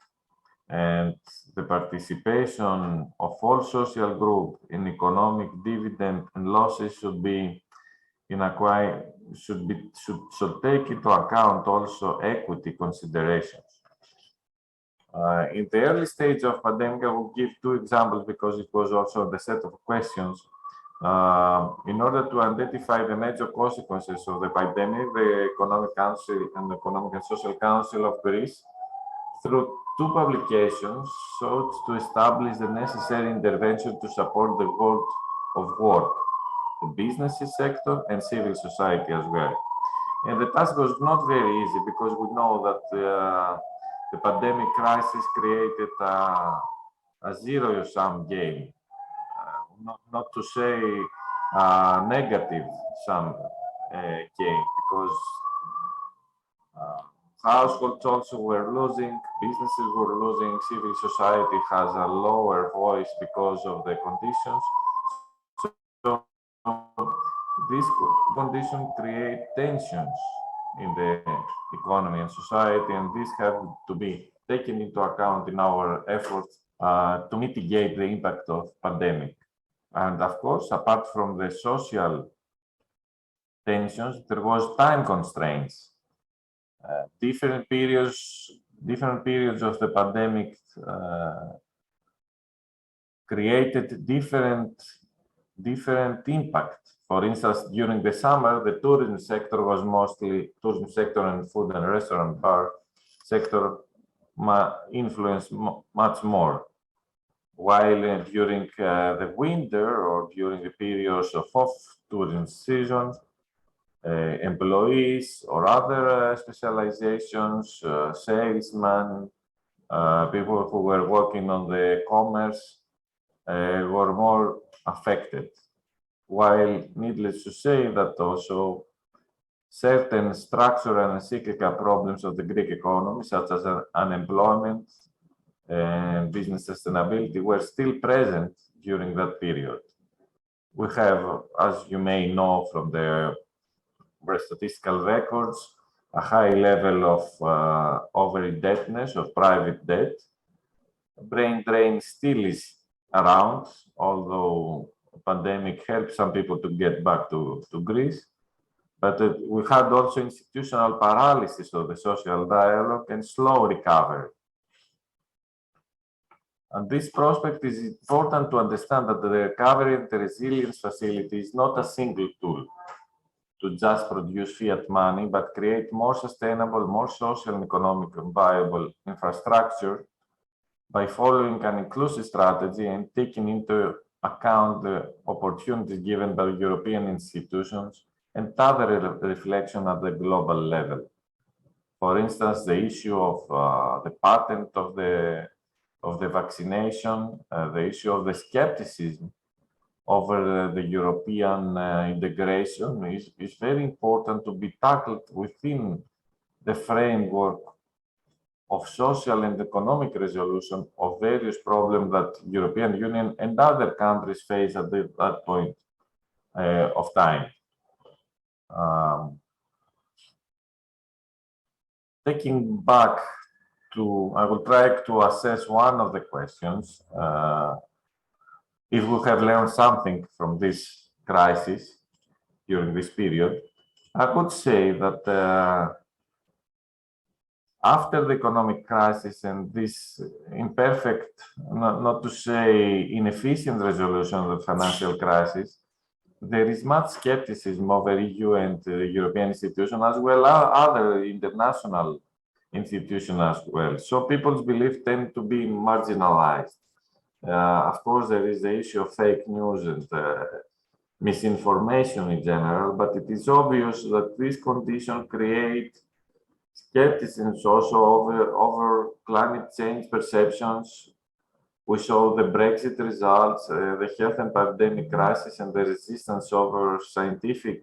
And the participation of all social groups in economic dividend and losses should be should take into account also equity considerations. In the early stage of pandemic, I will give 2 examples because it was also the set of questions. In order to identify the major consequences of the pandemic, the Economic Council and the Economic and Social Council of Greece, through 2 publications, sought to establish the necessary intervention to support the world of work, the business sector and civil society as well. And the task was not very easy because we know that the pandemic crisis created a zero-sum game. Not to say negative sum gain, because households also were losing, businesses were losing, civil society has a lower voice because of the conditions. So this condition create tensions in the economy and society, and this have to be taken into account in our efforts to mitigate the impact of pandemic. And of course, apart from the social tensions, there was time constraints. Different periods of the pandemic created different impact. For instance, during the summer, the tourism sector was mostly tourism sector and food and restaurant bar sector influenced much more. While during the winter or during the periods of off-tourism season, employees or other specializations, salesmen, people who were working on the commerce were more affected. While needless to say that also certain structural and cyclical problems of the Greek economy, such as unemployment and business sustainability, were still present during that period. We have, as you may know from the statistical records, a high level of over-indebtedness of private debt. Brain drain still is around, although the pandemic helped some people to get back to Greece. But we had also institutional paralysis of the social dialogue and slow recovery. And this prospect is important to understand that the recovery and the resilience facility is not a single tool to just produce fiat money, but create more sustainable, more social and economic and viable infrastructure by following an inclusive strategy and taking into account the opportunities given by European institutions and other reflection at the global level. For instance, the issue of the patent of the vaccination, the issue of the skepticism over the European integration is very important to be tackled within the framework of social and economic resolution of various problems that European Union and other countries face at that point of time. Taking back to, I will try to assess one of the questions. If we have learned something from this crisis during this period, I would say that after the economic crisis and this imperfect, not to say inefficient resolution of the financial crisis, there is much skepticism over EU and European institutions, as well as other international institutions as well. So people's beliefs tend to be marginalized. Of course, there is the issue of fake news and misinformation in general, but it is obvious that these conditions create skepticism also over climate change perceptions. We saw the Brexit results, the health and pandemic crisis, and the resistance over scientific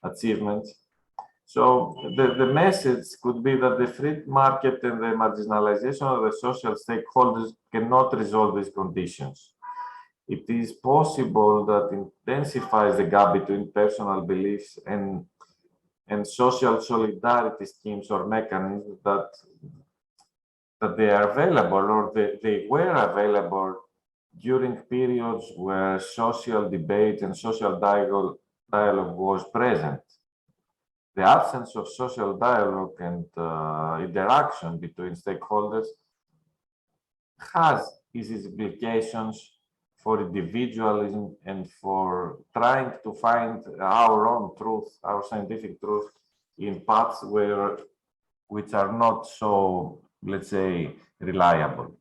achievements. So the message could be that the free market and the marginalization of the social stakeholders cannot resolve these conditions. It is possible that intensifies the gap between personal beliefs and social solidarity schemes or mechanisms that they are available or they were available during periods where social debate and social dialogue was present. The absence of social dialogue and interaction between stakeholders has its implications for individualism and for trying to find our own truth, our scientific truth, in paths which are not so, let's say, reliable.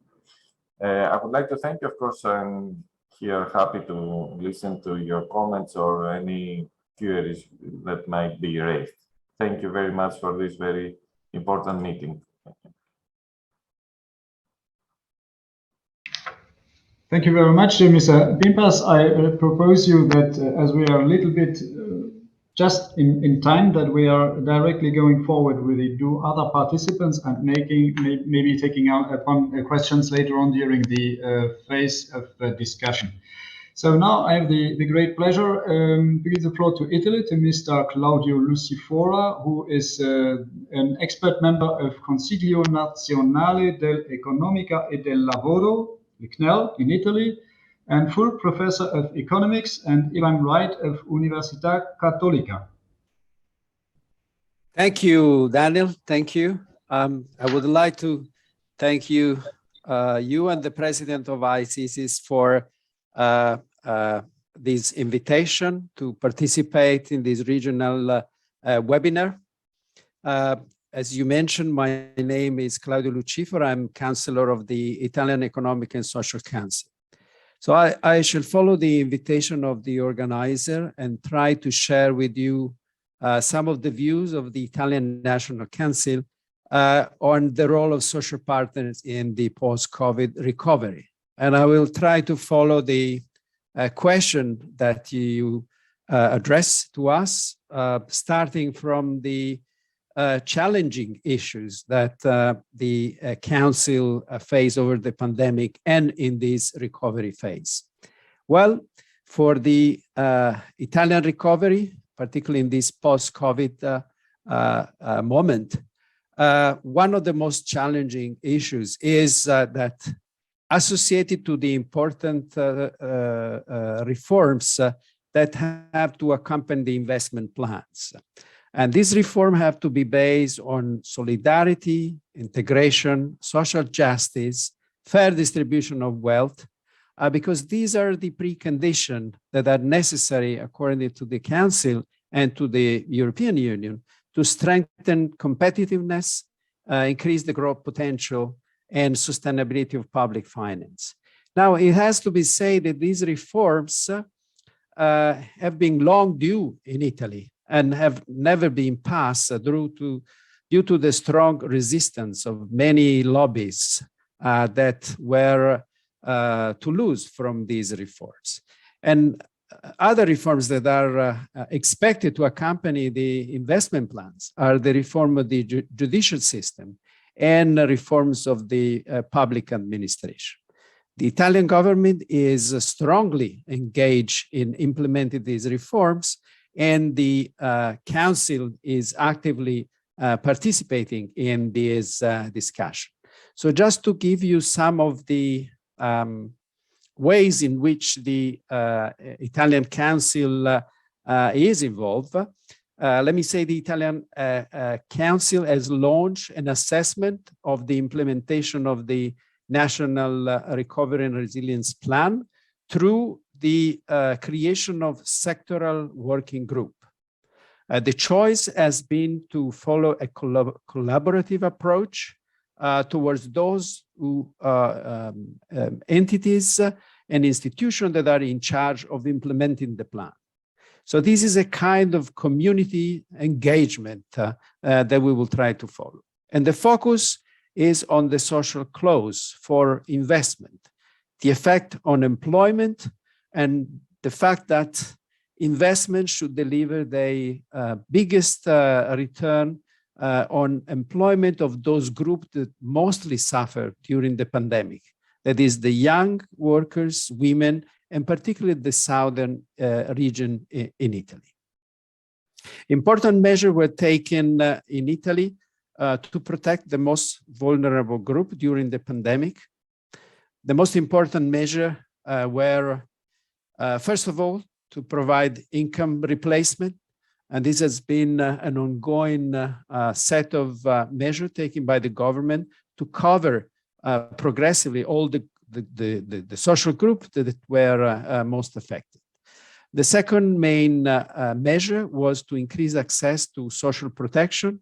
I would like to thank you, of course. I'm here happy to listen to your comments or any queries that might be raised. Thank you very much for this very important meeting. Thank you very much, Mr. Pimpas. I propose you that as we are a little bit just in time, that we are directly going forward with the other participants and maybe taking out upon questions later on during the phase of discussion. So now I have the great pleasure to give the floor to Italy, to Mr. Claudio Lucifora, who is an expert member of Consiglio Nazionale dell'Economica e del Lavoro, the CNEL, in Italy, and full professor of economics and, if I'm right, of Università Cattolica. Thank you, Daniel. Thank you. I would like to thank you, you and the president of AICESIS for this invitation to participate in this regional webinar. As you mentioned, my name is Claudio Lucifora. I'm Chancellor of the Italian Economic and Social Council. So I shall follow the invitation of the organizer and try to share with you some of the views of the Italian National Council on the role of social partners in the post-COVID recovery. And I will try to follow the question that you address to us, starting from the challenging issues that the Council faced over the pandemic and in this recovery phase. Well, for the Italian recovery, particularly in this post-COVID moment, one of the most challenging issues is that associated to the important reforms that have to accompany the investment plans. And these reforms have to be based on solidarity, integration, social justice, fair distribution of wealth, because these are the preconditions that are necessary, according to the Council and to the European Union, to strengthen competitiveness, increase the growth potential, and sustainability of public finance. Now, it has to be said that these reforms have been long due in Italy and have never been passed due to the strong resistance of many lobbies that were to lose from these reforms. And other reforms that are expected to accompany the investment plans are the reform of the judicial system and reforms of the public administration. The Italian government is strongly engaged in implementing these reforms, and the Council is actively participating in this discussion. So just to give you some of the ways in which the Italian Council is involved, let me say the Italian Council has launched an assessment of the implementation of the National Recovery and Resilience Plan through the creation of sectoral working group. The choice has been to follow a collaborative approach towards those who entities and institutions that are in charge of implementing the plan. So this is a kind of community engagement that we will try to follow. And the focus is on the social clause for investment, the effect on employment, and the fact that investment should deliver the biggest return on employment of those groups that mostly suffered during the pandemic. That is the young workers, women, and particularly the southern region in Italy. Important measures were taken in Italy to protect the most vulnerable group during the pandemic. The most important measures were, first of all, to provide income replacement. And this has been an ongoing set of measures taken by the government to cover progressively all the social groups that were most affected. The second main measure was to increase access to social protection,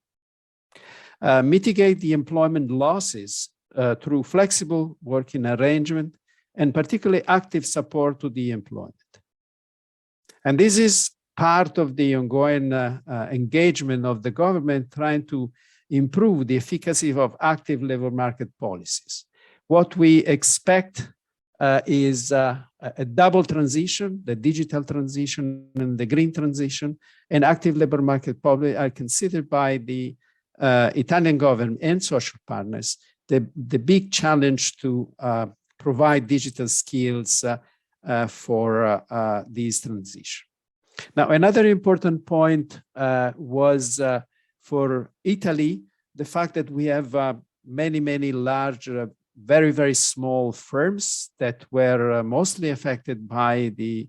mitigate the employment losses through flexible working arrangement, and particularly active support to the employment. And this is part of the ongoing engagement of the government trying to improve the efficacy of active labor market policies. What we expect is a double transition, the digital transition and the green transition, and active labor market probably are considered by the Italian government and social partners the big challenge to provide digital skills for this transition. Now, another important point was for Italy, the fact that we have many large, very, very small firms that were mostly affected by the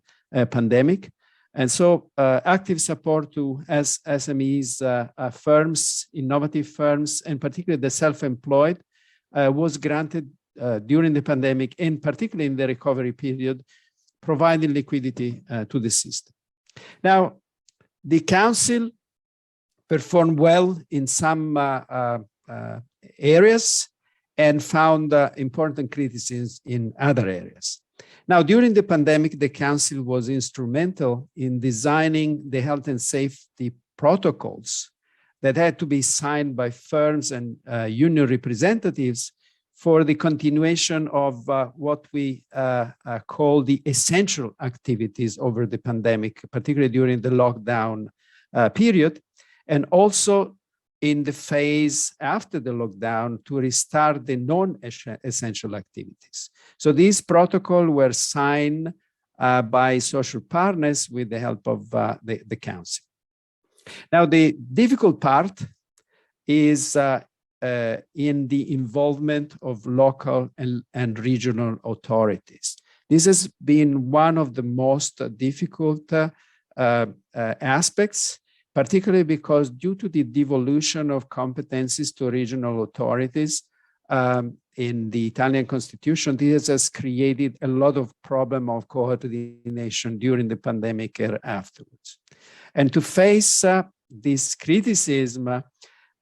pandemic. And so active support to SMEs, firms, innovative firms, and particularly the self-employed was granted during the pandemic, and particularly in the recovery period, providing liquidity to the system. Now, the Council performed well in some areas and found important criticisms in other areas. Now, during the pandemic, the Council was instrumental in designing the health and safety protocols that had to be signed by firms and union representatives for the continuation of what we call the essential activities over the pandemic, particularly during the lockdown period, and also in the phase after the lockdown to restart the non-essential activities. So these protocols were signed by social partners with the help of the Council. Now, the difficult part is in the involvement of local and regional authorities. This has been one of the most difficult aspects, particularly because due to the devolution of competencies to regional authorities in the Italian constitution, this has created a lot of problem of coordination during the pandemic and afterwards. And to face this criticism,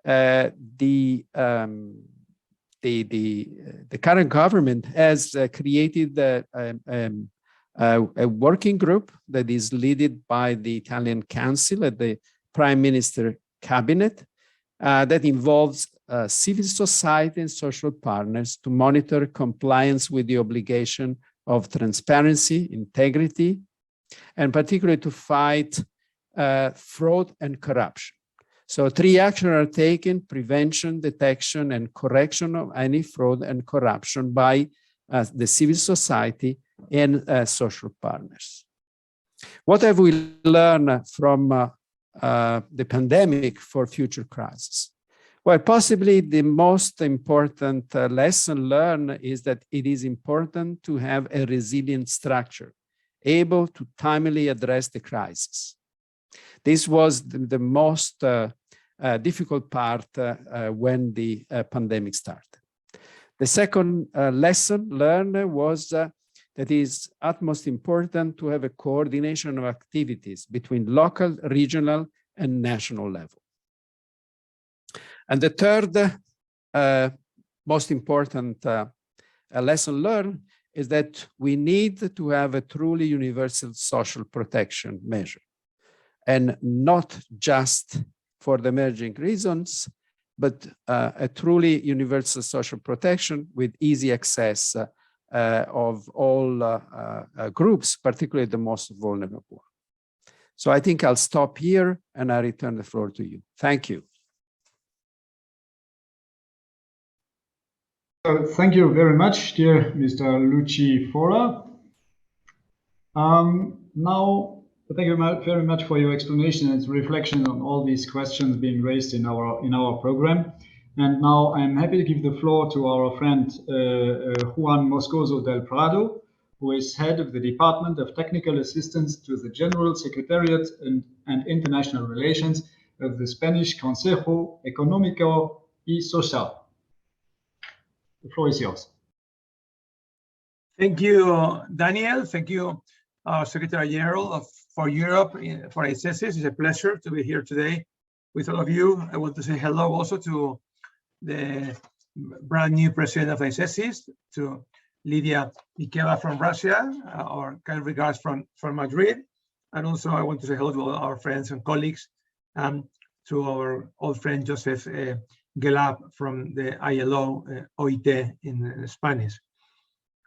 the current government has created a working group that is led by the Italian Council at the Prime Minister Cabinet that involves civil society and social partners to monitor compliance with the obligation of transparency, integrity, and particularly to fight fraud and corruption. So 3 actions are taken: prevention, detection, and correction of any fraud and corruption by the civil society and social partners. What have we learned from the pandemic for future crises? Well, possibly the most important lesson learned is that it is important to have a resilient structure, able to timely address the crisis. This was the most difficult part when the pandemic started. The second lesson learned was that it is utmost important to have a coordination of activities between local, regional, and national level. And the third most important lesson learned is that we need to have a truly universal social protection measure, and not just for the emerging reasons, but a truly universal social protection with easy access of all groups, particularly the most vulnerable. So I think I'll stop here and I return the floor to you. Thank you. Thank you very much, dear Mr. Luci Fora. Now, thank you very much for your explanation and reflection on all these questions being raised in our program. And now I'm happy to give the floor to our friend Juan Moscoso del Prado, who is head of the Department of Technical Assistance to the General Secretariat and International Relations of the Spanish Consejo Económico y Social. The floor is yours. Thank you, Daniel. Thank you, Secretary General for Europe, for AICESIS. It's a pleasure to be here today with all of you. I want to say hello also to the brand new president of AICESIS, to Lidia Mikeva from Russia, our kind regards from Madrid. And also I want to say hello to all our friends and colleagues, to our old friend Joseph Gelab from the ILO OIT in Spanish.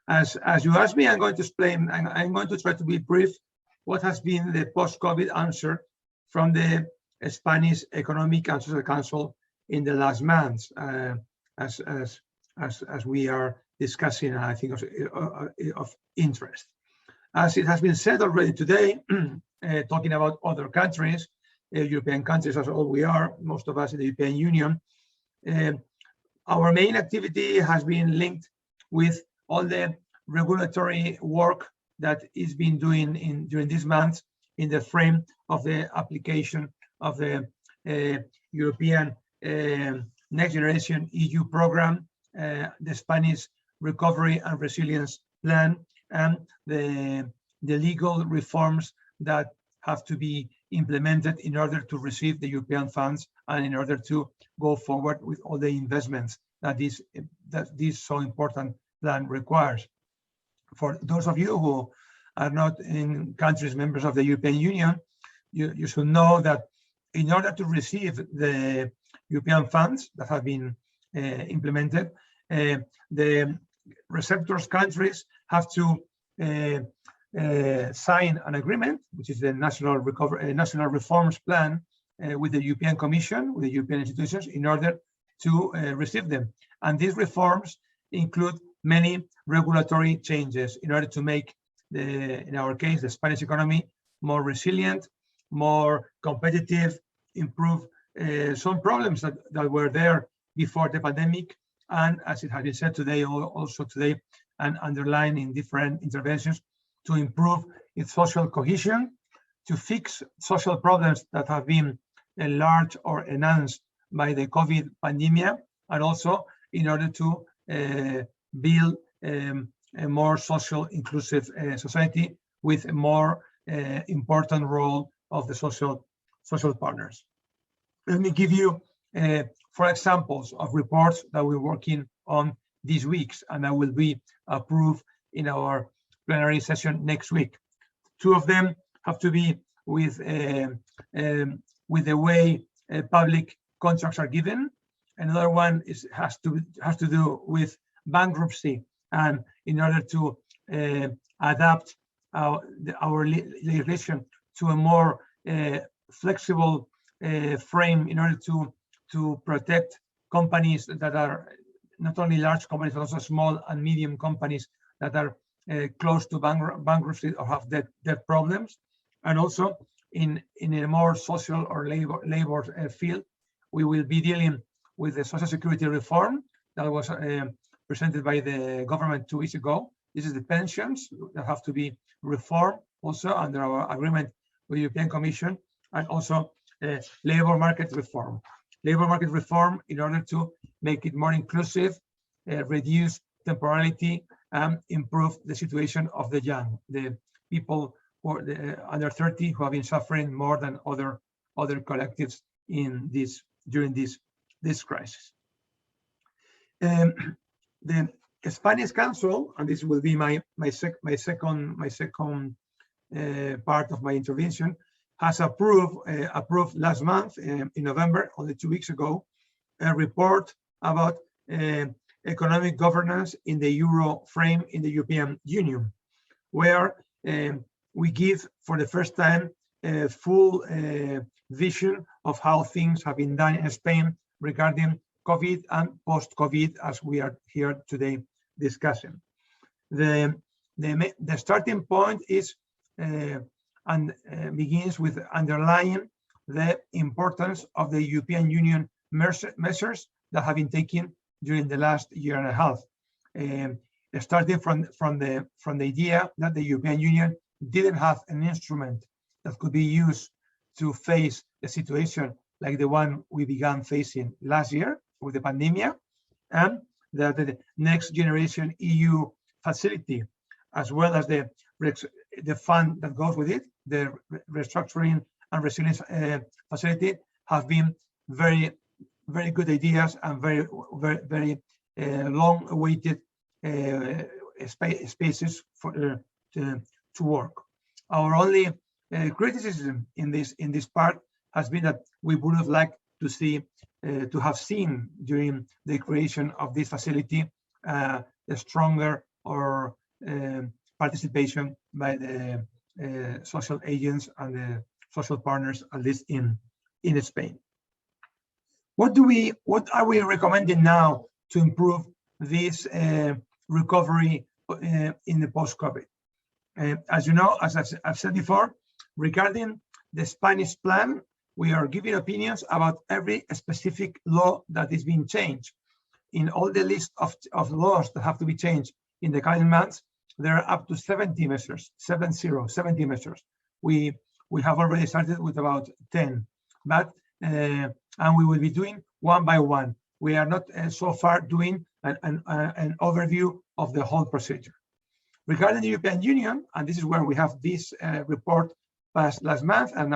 As you asked me, I'm going to explain, I'm going to try to be brief, what has been the post-COVID answer from the Spanish Economic and Social Council in the last months, as we are discussing, I think of interest. As it has been said already today, talking about other countries, European countries, as all we are, most of us in the European Union, our main activity has been linked with all the regulatory work that is being doing during these months in the frame of the application of the European Next Generation EU program, the Spanish Recovery and Resilience Plan, and the legal reforms that have to be implemented in order to receive the European funds and in order to go forward with all the investments that this so important plan requires. For those of you who are not in countries members of the European Union, you should know that in order to receive the European funds that have been implemented, the receptors countries have to sign an agreement, which is the National Reforms Plan, with the European Commission, with the European institutions, in order to receive them. And these reforms include many regulatory changes in order to make in our case, the Spanish economy more resilient, more competitive, improve some problems that were there before the pandemic. And as it has been said today, also today, and underlined in different interventions, to improve its social cohesion, to fix social problems that have been enlarged or enhanced by the COVID pandemic, and also in order to build a more social inclusive society with a more important role of the social partners. Let me give you 4 examples of reports that we're working on these weeks and that will be approved in our plenary session next week. 2 of them have to be with the way public contracts are given. Another one has to do with bankruptcy, and in order to adapt our legislation to a more flexible frame in order to protect companies that are not only large companies, but also small and medium companies that are close to bankruptcy or have debt problems. And also in a more social or labor field, we will be dealing with the Social Security reform that was presented by the government 2 weeks ago. This is the pensions that have to be reformed also under our agreement with the European Commission, and also labor market reform. Labor market reform in order to make it more inclusive, reduce temporality, and improve the situation of the young, the people who are under 30 who have been suffering more than other collectives during this crisis. The Spanish Council, and this will be my second part of my intervention, has approved last month in November, only 2 weeks ago, a report about economic governance in the Euro frame in the European Union, where we give for the first time a full vision of how things have been done in Spain regarding COVID and post-COVID, as we are here today discussing. The starting point is and begins with underlying the importance of the European Union measures that have been taken during the last year and a half, starting from the idea that the European Union didn't have an instrument that could be used to face a situation like the one we began facing last year with the pandemic, and that the Next Generation EU facility, as well as the fund that goes with it, the restructuring and resilience facility, have been very good ideas and very long-awaited spaces to work. Our only criticism in this part has been that we would have liked to have seen during the creation of this facility a stronger or participation by the social agents and the social partners, at least in Spain. What are we recommending now to improve this recovery in the post-COVID? As you know, as I've said before, regarding the Spanish plan, we are giving opinions about every specific law that is being changed. In all the list of laws that have to be changed in the coming months, there are up to 70 measures, 70 measures. We have already started with about 10, but and we will be doing one by one. We are not so far doing an overview of the whole procedure. Regarding the European Union, and this is where we have this report passed last month, and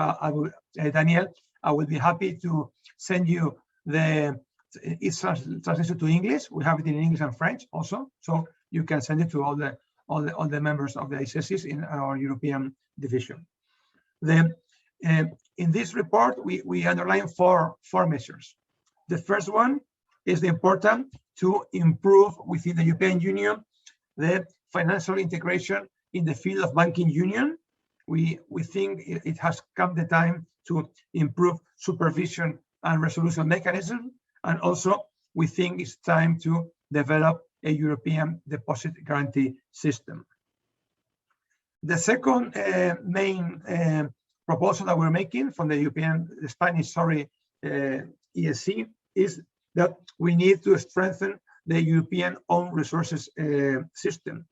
Daniel, I will be happy to send you its translation to English. We have it in English and French also, so you can send it to all the members of the AICESIS in our European division. In this report, we underline four measures. The first one is the important to improve within the European Union the financial integration in the field of banking union. We think it has come the time to improve supervision and resolution mechanism, and also we think it's time to develop a European deposit guarantee system. The second main proposal that we're making from the Spanish ESC is that we need to strengthen the European own resources system.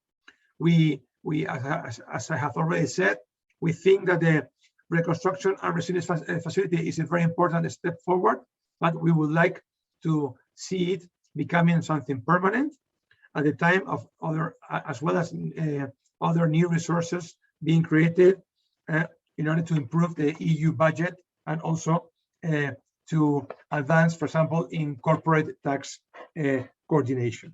As I have already said, we think that the reconstruction and resilience facility is a very important step forward, but we would like to see it becoming something permanent at the time of other, as well as other new resources being created in order to improve the EU budget and also to advance, for example, in corporate tax coordination.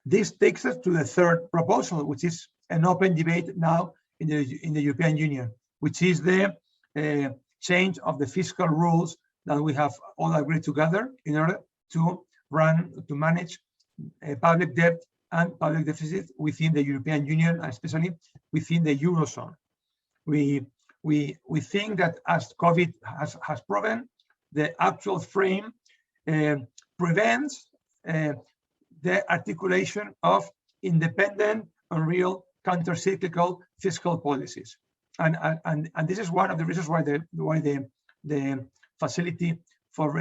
This takes us to the third proposal, which is an open debate now in the European Union, which is the change of the fiscal rules that we have all agreed together in order to manage public debt and public deficit within the European Union, especially within the Eurozone. We think that, as COVID has proven, the actual frame prevents the articulation of independent and real counter-cyclical fiscal policies, and this is one of the reasons why the facility for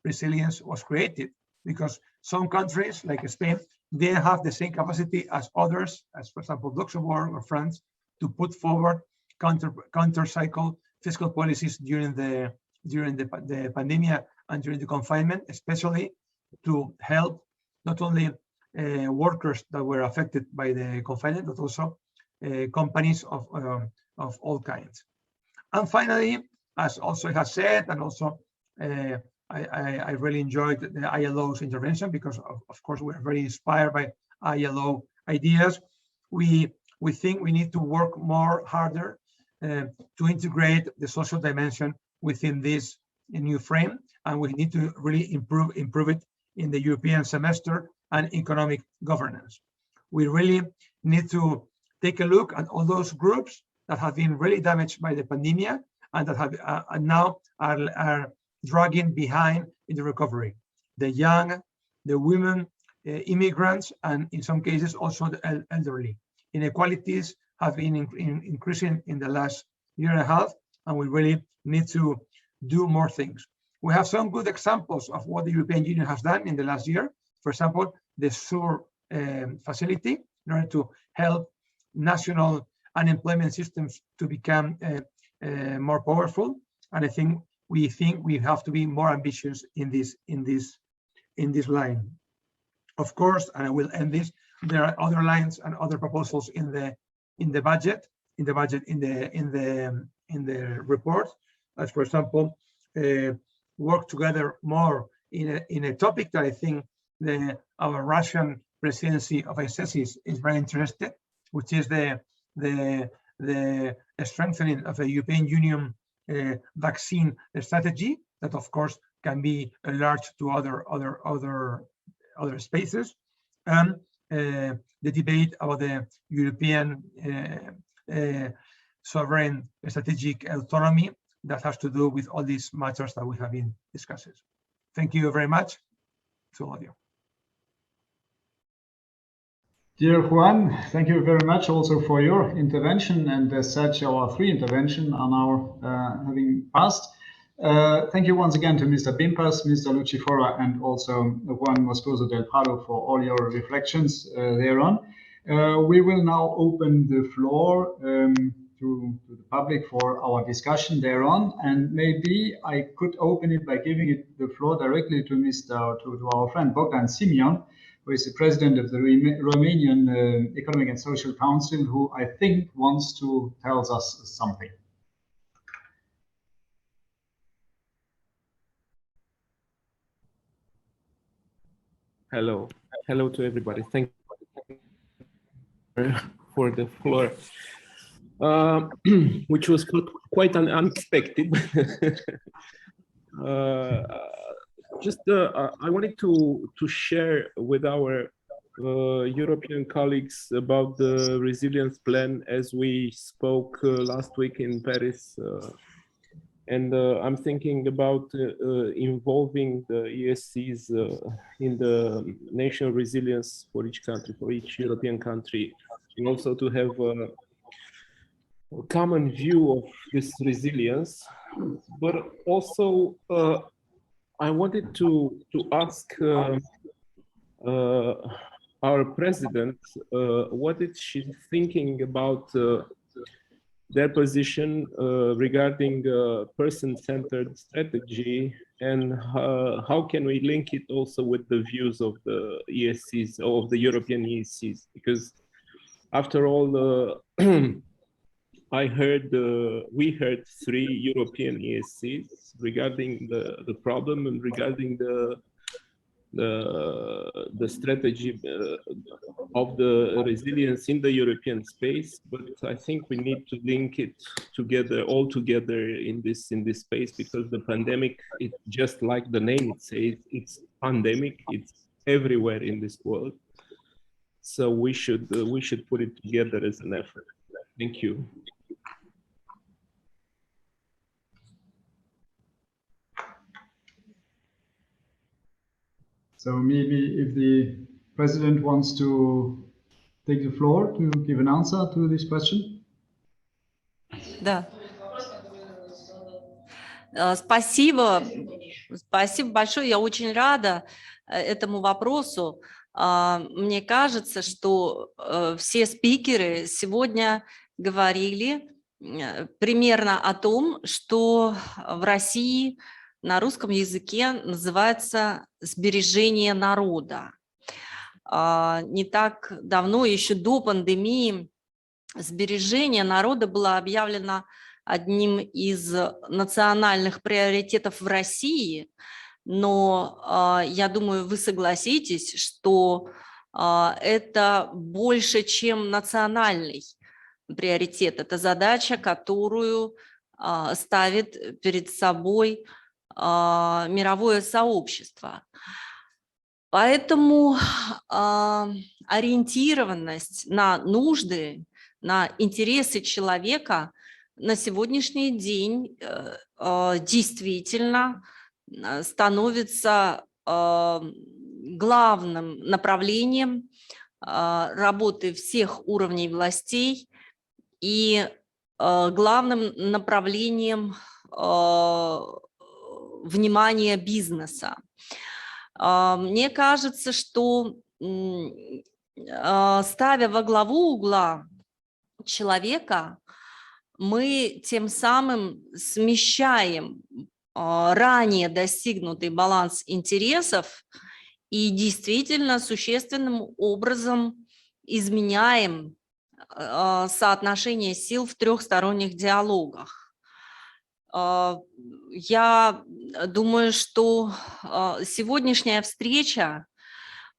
resilience was created, because some countries like Spain, they have the same capacity as others, as for example Luxembourg or France, to put forward counter-cycle fiscal policies during the pandemic and during the confinement, especially to help not only workers that were affected by the confinement, but also companies of all kinds. And finally, as also has said, and also I really enjoyed the ILO's intervention, because of course we're very inspired by ILO ideas. We think we need to work harder to integrate the social dimension within this new frame, and we need to really improve it in the European semester and economic governance. We really need to take a look at all those groups that have been really damaged by the pandemic and that have now are dragging behind in the recovery. The young, the women, immigrants, and in some cases also the elderly. Inequalities have been increasing in the last year and a half, and we really need to do more things. We have some good examples of what the European Union has done in the last year. For example, the SURE facility, in order to help national unemployment systems to become more powerful. And I think we have to be more ambitious in this line. Of course, and I will end this, there are other lines and other proposals in the budget, in the report, as for example, work together more in a topic that I think our Russian presidency of AICESIS is very interested, which is the strengthening of the European Union vaccine strategy, that of course can be enlarged to other spaces. and the debate about the European sovereign strategic autonomy that has to do with all these matters that we have been discussing. Thank you very much to all of you. Dear Juan, thank you very much also for your intervention, and as such our 3 interventions are now having passed. Thank you once again to Mr. Bimpas, Mr. Lucifora, and also Juan Moscoso del Prado for all your reflections thereon. We will now open the floor to the public for our discussion thereon, and maybe I could open it by giving the floor directly to our friend Bogdan Simion, who is the president of the Romanian Economic and Social Council, who I think wants to tell us something. Hello to everybody. Thank you for the floor, which was quite unexpected. I wanted to share with our European colleagues about the resilience plan as we spoke last week in Paris. And I'm thinking about involving the ESCs in the national resilience for each country, for each European country, and also to have a common view of this resilience. But also, I wanted to ask our president what is she thinking about their position regarding person-centered strategy, and how can we link it also with the views of the ESCs, of the European ESCs? Because after all, we heard 3 European ESCs regarding the problem and regarding the strategy of the resilience in the European space, but I think we need to link it together, all together in this space, because the pandemic, it just like the name it says, it's pandemic, it's everywhere in this world. So we should put it together as an effort. Thank you. So maybe if the president wants to take the floor to give an answer to this question. Да. Спасибо большое. Я очень рада этому вопросу. Мне кажется, что все спикеры сегодня говорили примерно о том, что в России на русском языке называется «сбережение народа». Не так давно, еще до пандемии, сбережение народа было объявлено одним из национальных приоритетов в России, но я думаю, вы согласитесь, что это больше, чем национальный приоритет. Это задача, которую ставит перед собой мировое сообщество. Поэтому ориентированность на нужды, на интересы человека на сегодняшний день действительно становится главным направлением работы всех уровней властей и главным направлением внимания бизнеса. Мне кажется, что ставя во главу угла человека, мы тем самым смещаем ранее достигнутый баланс интересов и действительно существенным образом изменяем соотношение сил в трехсторонних диалогах. Я думаю, что сегодняшняя встреча,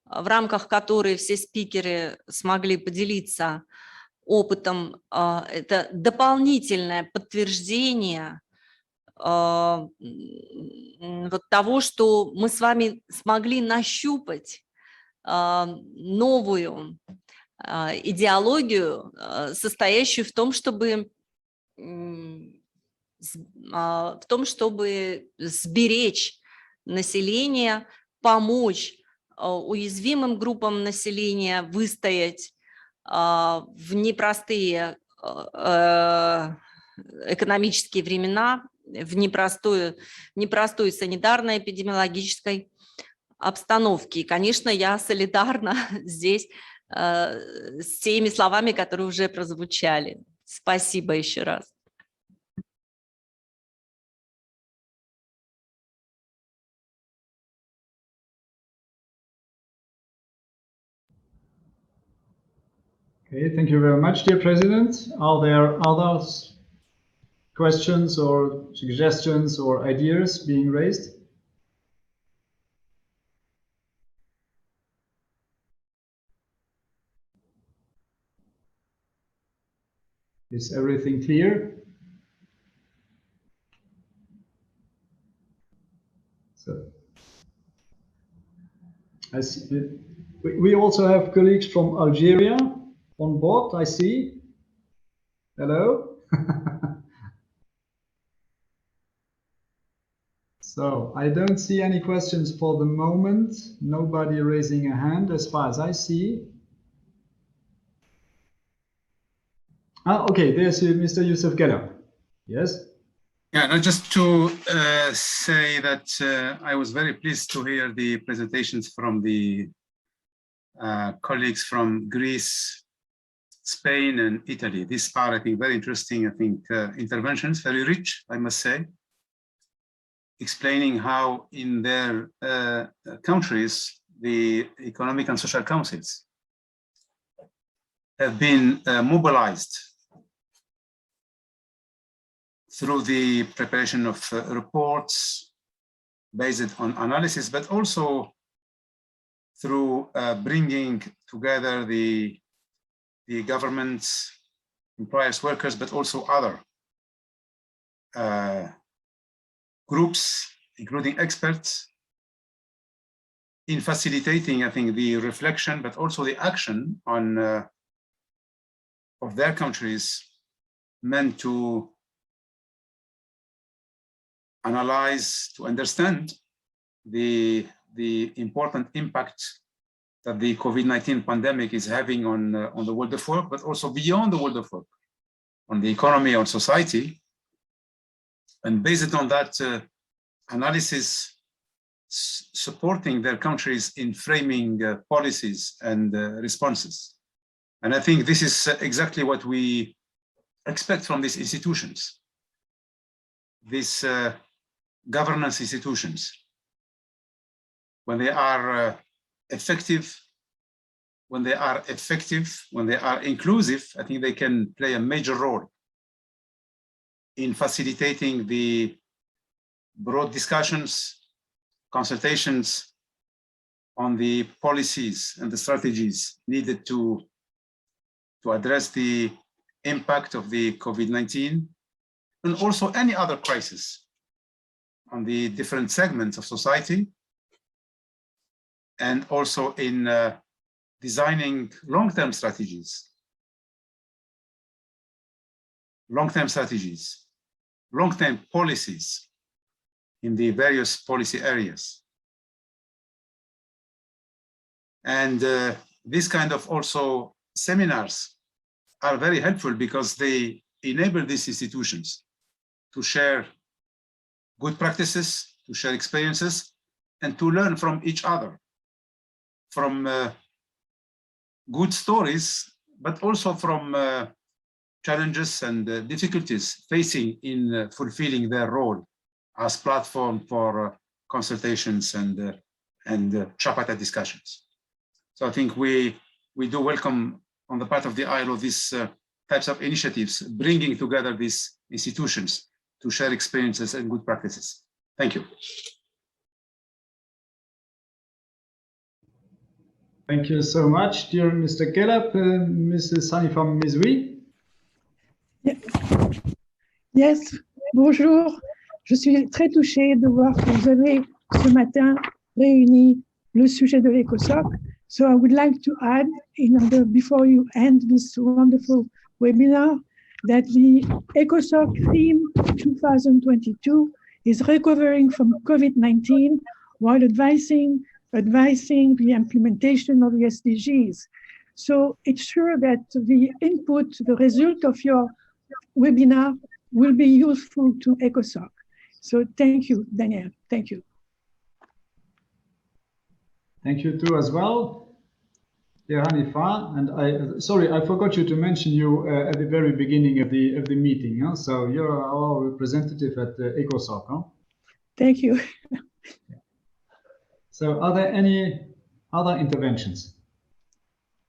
в рамках которой все спикеры смогли поделиться опытом, это дополнительное подтверждение вот того, что мы с вами смогли нащупать новую идеологию, состоящую в том, чтобы сберечь население, помочь уязвимым группам населения выстоять в непростые экономические времена, в непростую санитарно-эпидемиологической обстановке. И, конечно, я солидарна здесь с теми словами, которые уже прозвучали. Спасибо еще раз. Okay, thank you very much, dear President. Are there other questions or suggestions or ideas being raised? Is everything clear? So, we also have colleagues from Algeria on board, I see. Hello. So I don't see any questions for the moment. Nobody raising a hand as far as I see. Okay, there's Mr. Yusuf Geller. Yes. Yeah, no, just to say that I was very pleased to hear the presentations from the colleagues from Greece, Spain, and Italy. These are, I think, very interesting, interventions, very rich, I must say, explaining how in their countries, the economic and social councils have been mobilized through the preparation of reports based on analysis, but also through bringing together the governments, employers, workers, but also other groups, including experts, in facilitating, I think, the reflection, but also the action on of their countries meant to analyze, to understand the important impact that the COVID-19 pandemic is having on the world of work, but also beyond the world of work, on the economy, on society. And based on that analysis, supporting their countries in framing policies and responses. And I think this is exactly what we expect from these institutions, these governance institutions. When they are effective, when they are inclusive, I think they can play a major role in facilitating the broad discussions, consultations on the policies and the strategies needed to address the impact of the COVID-19 and also any other crisis on the different segments of society, and also in designing long-term strategies, long-term policies in the various policy areas. And this kind of also seminars are very helpful because they enable these institutions to share good practices, to share experiences, and to learn from each other, from good stories, but also from challenges and difficulties facing in fulfilling their role as platform for consultations and tripartite discussions. So I think we do welcome on the part of the ILO these types of initiatives, bringing together these institutions to share experiences and good practices. Thank you. Thank you so much, dear Mr. Gelab. Mrs. Hanifa Mizwi. Yes, bonjour. Je suis très touchée de voir que vous avez ce matin réuni le sujet de l'ECOSOC. So I would like to add, before you end this wonderful webinar, that the ECOSOC theme 2022 is recovering from COVID-19 while advising the implementation of the SDGs. So it's sure that the input, the result of your webinar will be useful to ECOSOC. So thank you, Daniel. Thank you. Thank you too as well, dear Hanifa. And I forgot you to mention you at the very beginning of the meeting. Huh? So you're our representative at ECOSOC. Huh? Thank you. So are there any other interventions?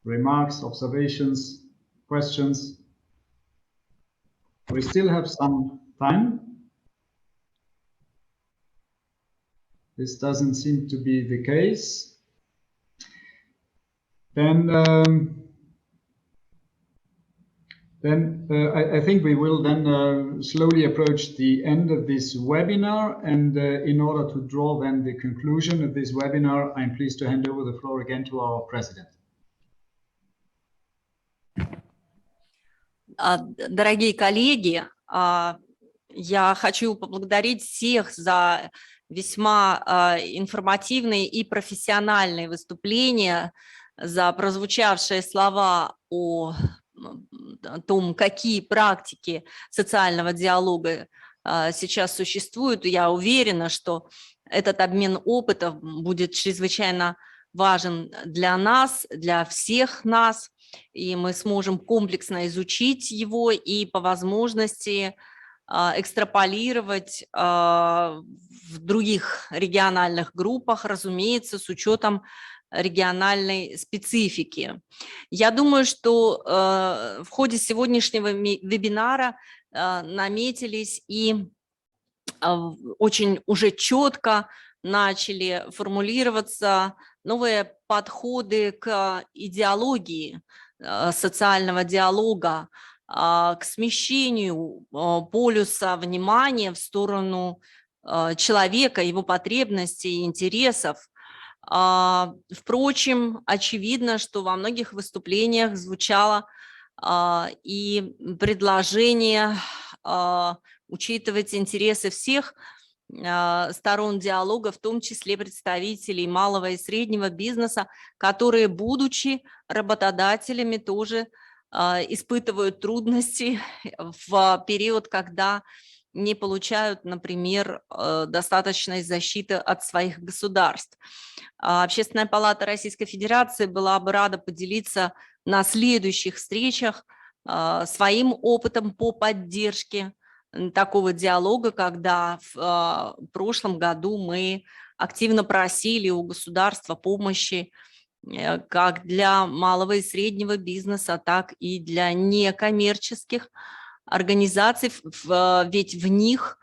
Remarks, observations, questions? We still have some time. This doesn't seem to be the case. Then I think we will then slowly approach the end of this webinar. And in order to draw then the conclusion of this webinar, I'm pleased to hand over the floor again to our president. Дорогие коллеги, я хочу поблагодарить всех за весьма информативные и профессиональные выступления, за прозвучавшие слова о том, какие практики социального диалога сейчас существуют. Я уверена, что этот обмен опытом будет чрезвычайно важен для нас, для всех нас, и мы сможем комплексно изучить его и по возможности экстраполировать в других региональных группах, разумеется, с учетом региональной специфики. Я думаю, что в ходе сегодняшнего вебинара наметились и очень уже четко начали формулироваться новые подходы к идеологии социального диалога, к смещению полюса внимания в сторону человека, его потребностей и интересов. Впрочем, очевидно, что во многих выступлениях звучало и предложение учитывать интересы всех сторон диалога, в том числе представителей малого и среднего бизнеса, которые, будучи работодателями, тоже испытывают трудности в период, когда не получают, например, достаточной защиты от своих государств. Общественная палата Российской Федерации была бы рада поделиться на следующих встречах своим опытом по поддержке такого диалога, когда в прошлом году мы активно просили у государства помощи как для малого и среднего бизнеса, так и для некоммерческих организаций, ведь в них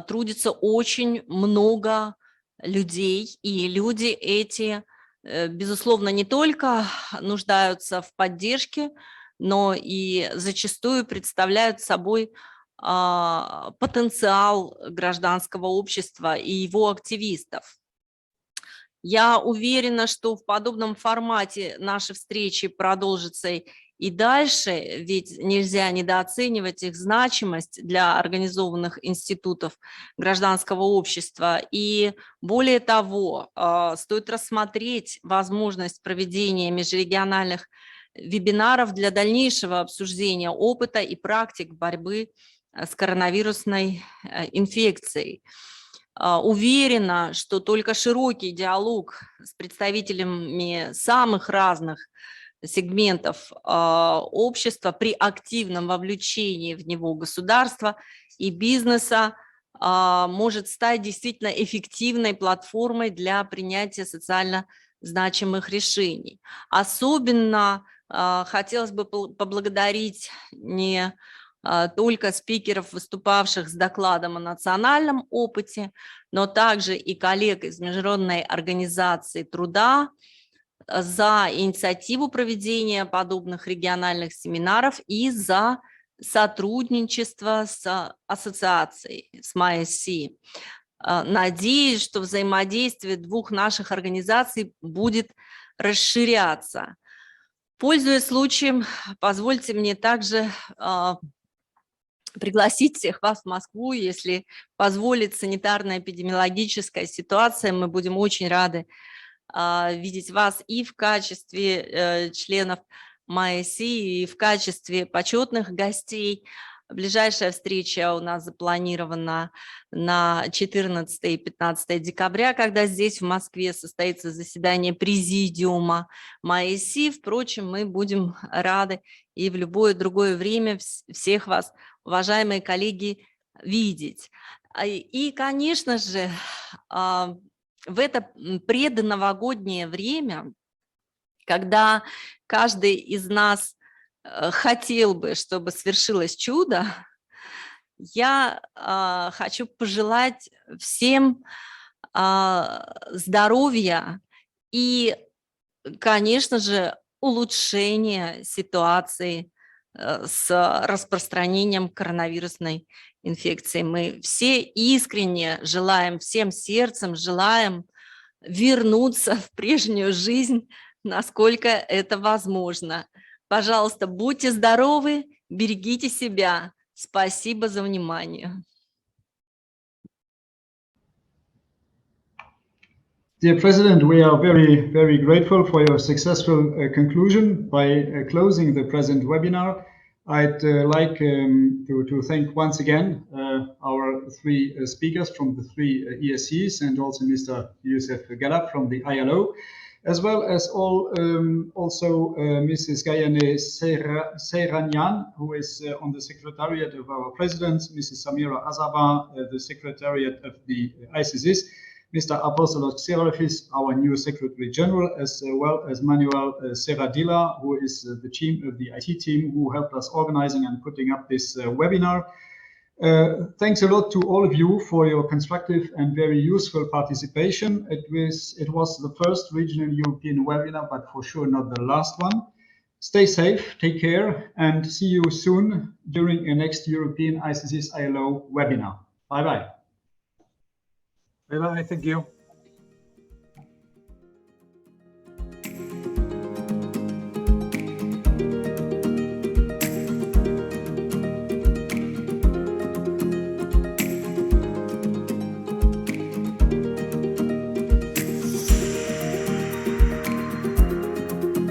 трудится очень много людей, и люди эти, безусловно, не только нуждаются в поддержке, но и зачастую представляют собой потенциал гражданского общества и его активистов. Я уверена, что в подобном формате наши встречи продолжатся и дальше, ведь нельзя недооценивать их значимость для организованных институтов гражданского общества. И более того, стоит рассмотреть возможность проведения межрегиональных вебинаров для дальнейшего обсуждения опыта и практик борьбы с коронавирусной инфекцией. Уверена, что только широкий диалог с представителями самых разных сегментов общества при активном вовлечении в него государства и бизнеса может стать действительно эффективной платформой для принятия социально значимых решений. Особенно хотелось бы поблагодарить не только спикеров, выступавших с докладом о национальном опыте, но также и коллег из Международной организации труда за инициативу проведения подобных региональных семинаров и за сотрудничество с ассоциацией, с ESC. Надеюсь, что взаимодействие двух наших организаций будет расширяться. Пользуясь случаем, позвольте мне также пригласить всех вас в Москву, если позволит санитарно-эпидемиологическая ситуация. Мы будем очень рады видеть вас и в качестве членов МАЭСИ, и в качестве почетных гостей. Ближайшая встреча у нас запланирована на 14 и 15 декабря, когда здесь в Москве состоится заседание президиума МАЭСИ. Впрочем, мы будем рады и в любое другое время всех вас, уважаемые коллеги, видеть. И, конечно же, в это предновогоднее время, когда каждый из нас хотел бы, чтобы свершилось чудо, я хочу пожелать всем здоровья и, конечно же, улучшения ситуации с распространением коронавирусной инфекции. Мы все искренне желаем, всем сердцем желаем вернуться в прежнюю жизнь, насколько это возможно. Пожалуйста, будьте здоровы, берегите себя. Спасибо за внимание. Dear President, we are very, very grateful for your successful conclusion. By closing the present webinar, I'd like to thank once again our three speakers from the three ESCs and also Mr. Youssef Galab from the ILO, as well as also Mrs. Gayane Seyranyan, who is on the Secretariat of our President, Mrs. Samira Azaba, the Secretariat of the AICESIS, Mr. Apostolos Xerafis, our new Secretary General, as well as Manuel Serradilla, who is the chief of the IT team who helped us organizing and putting up this webinar. Thanks a lot to all of you for your constructive and very useful participation. It was the first regional European webinar, but for sure not the last one. Stay safe, take care, and see you soon during a next European AICESIS ILO webinar. Bye-bye. Bye-bye, thank you.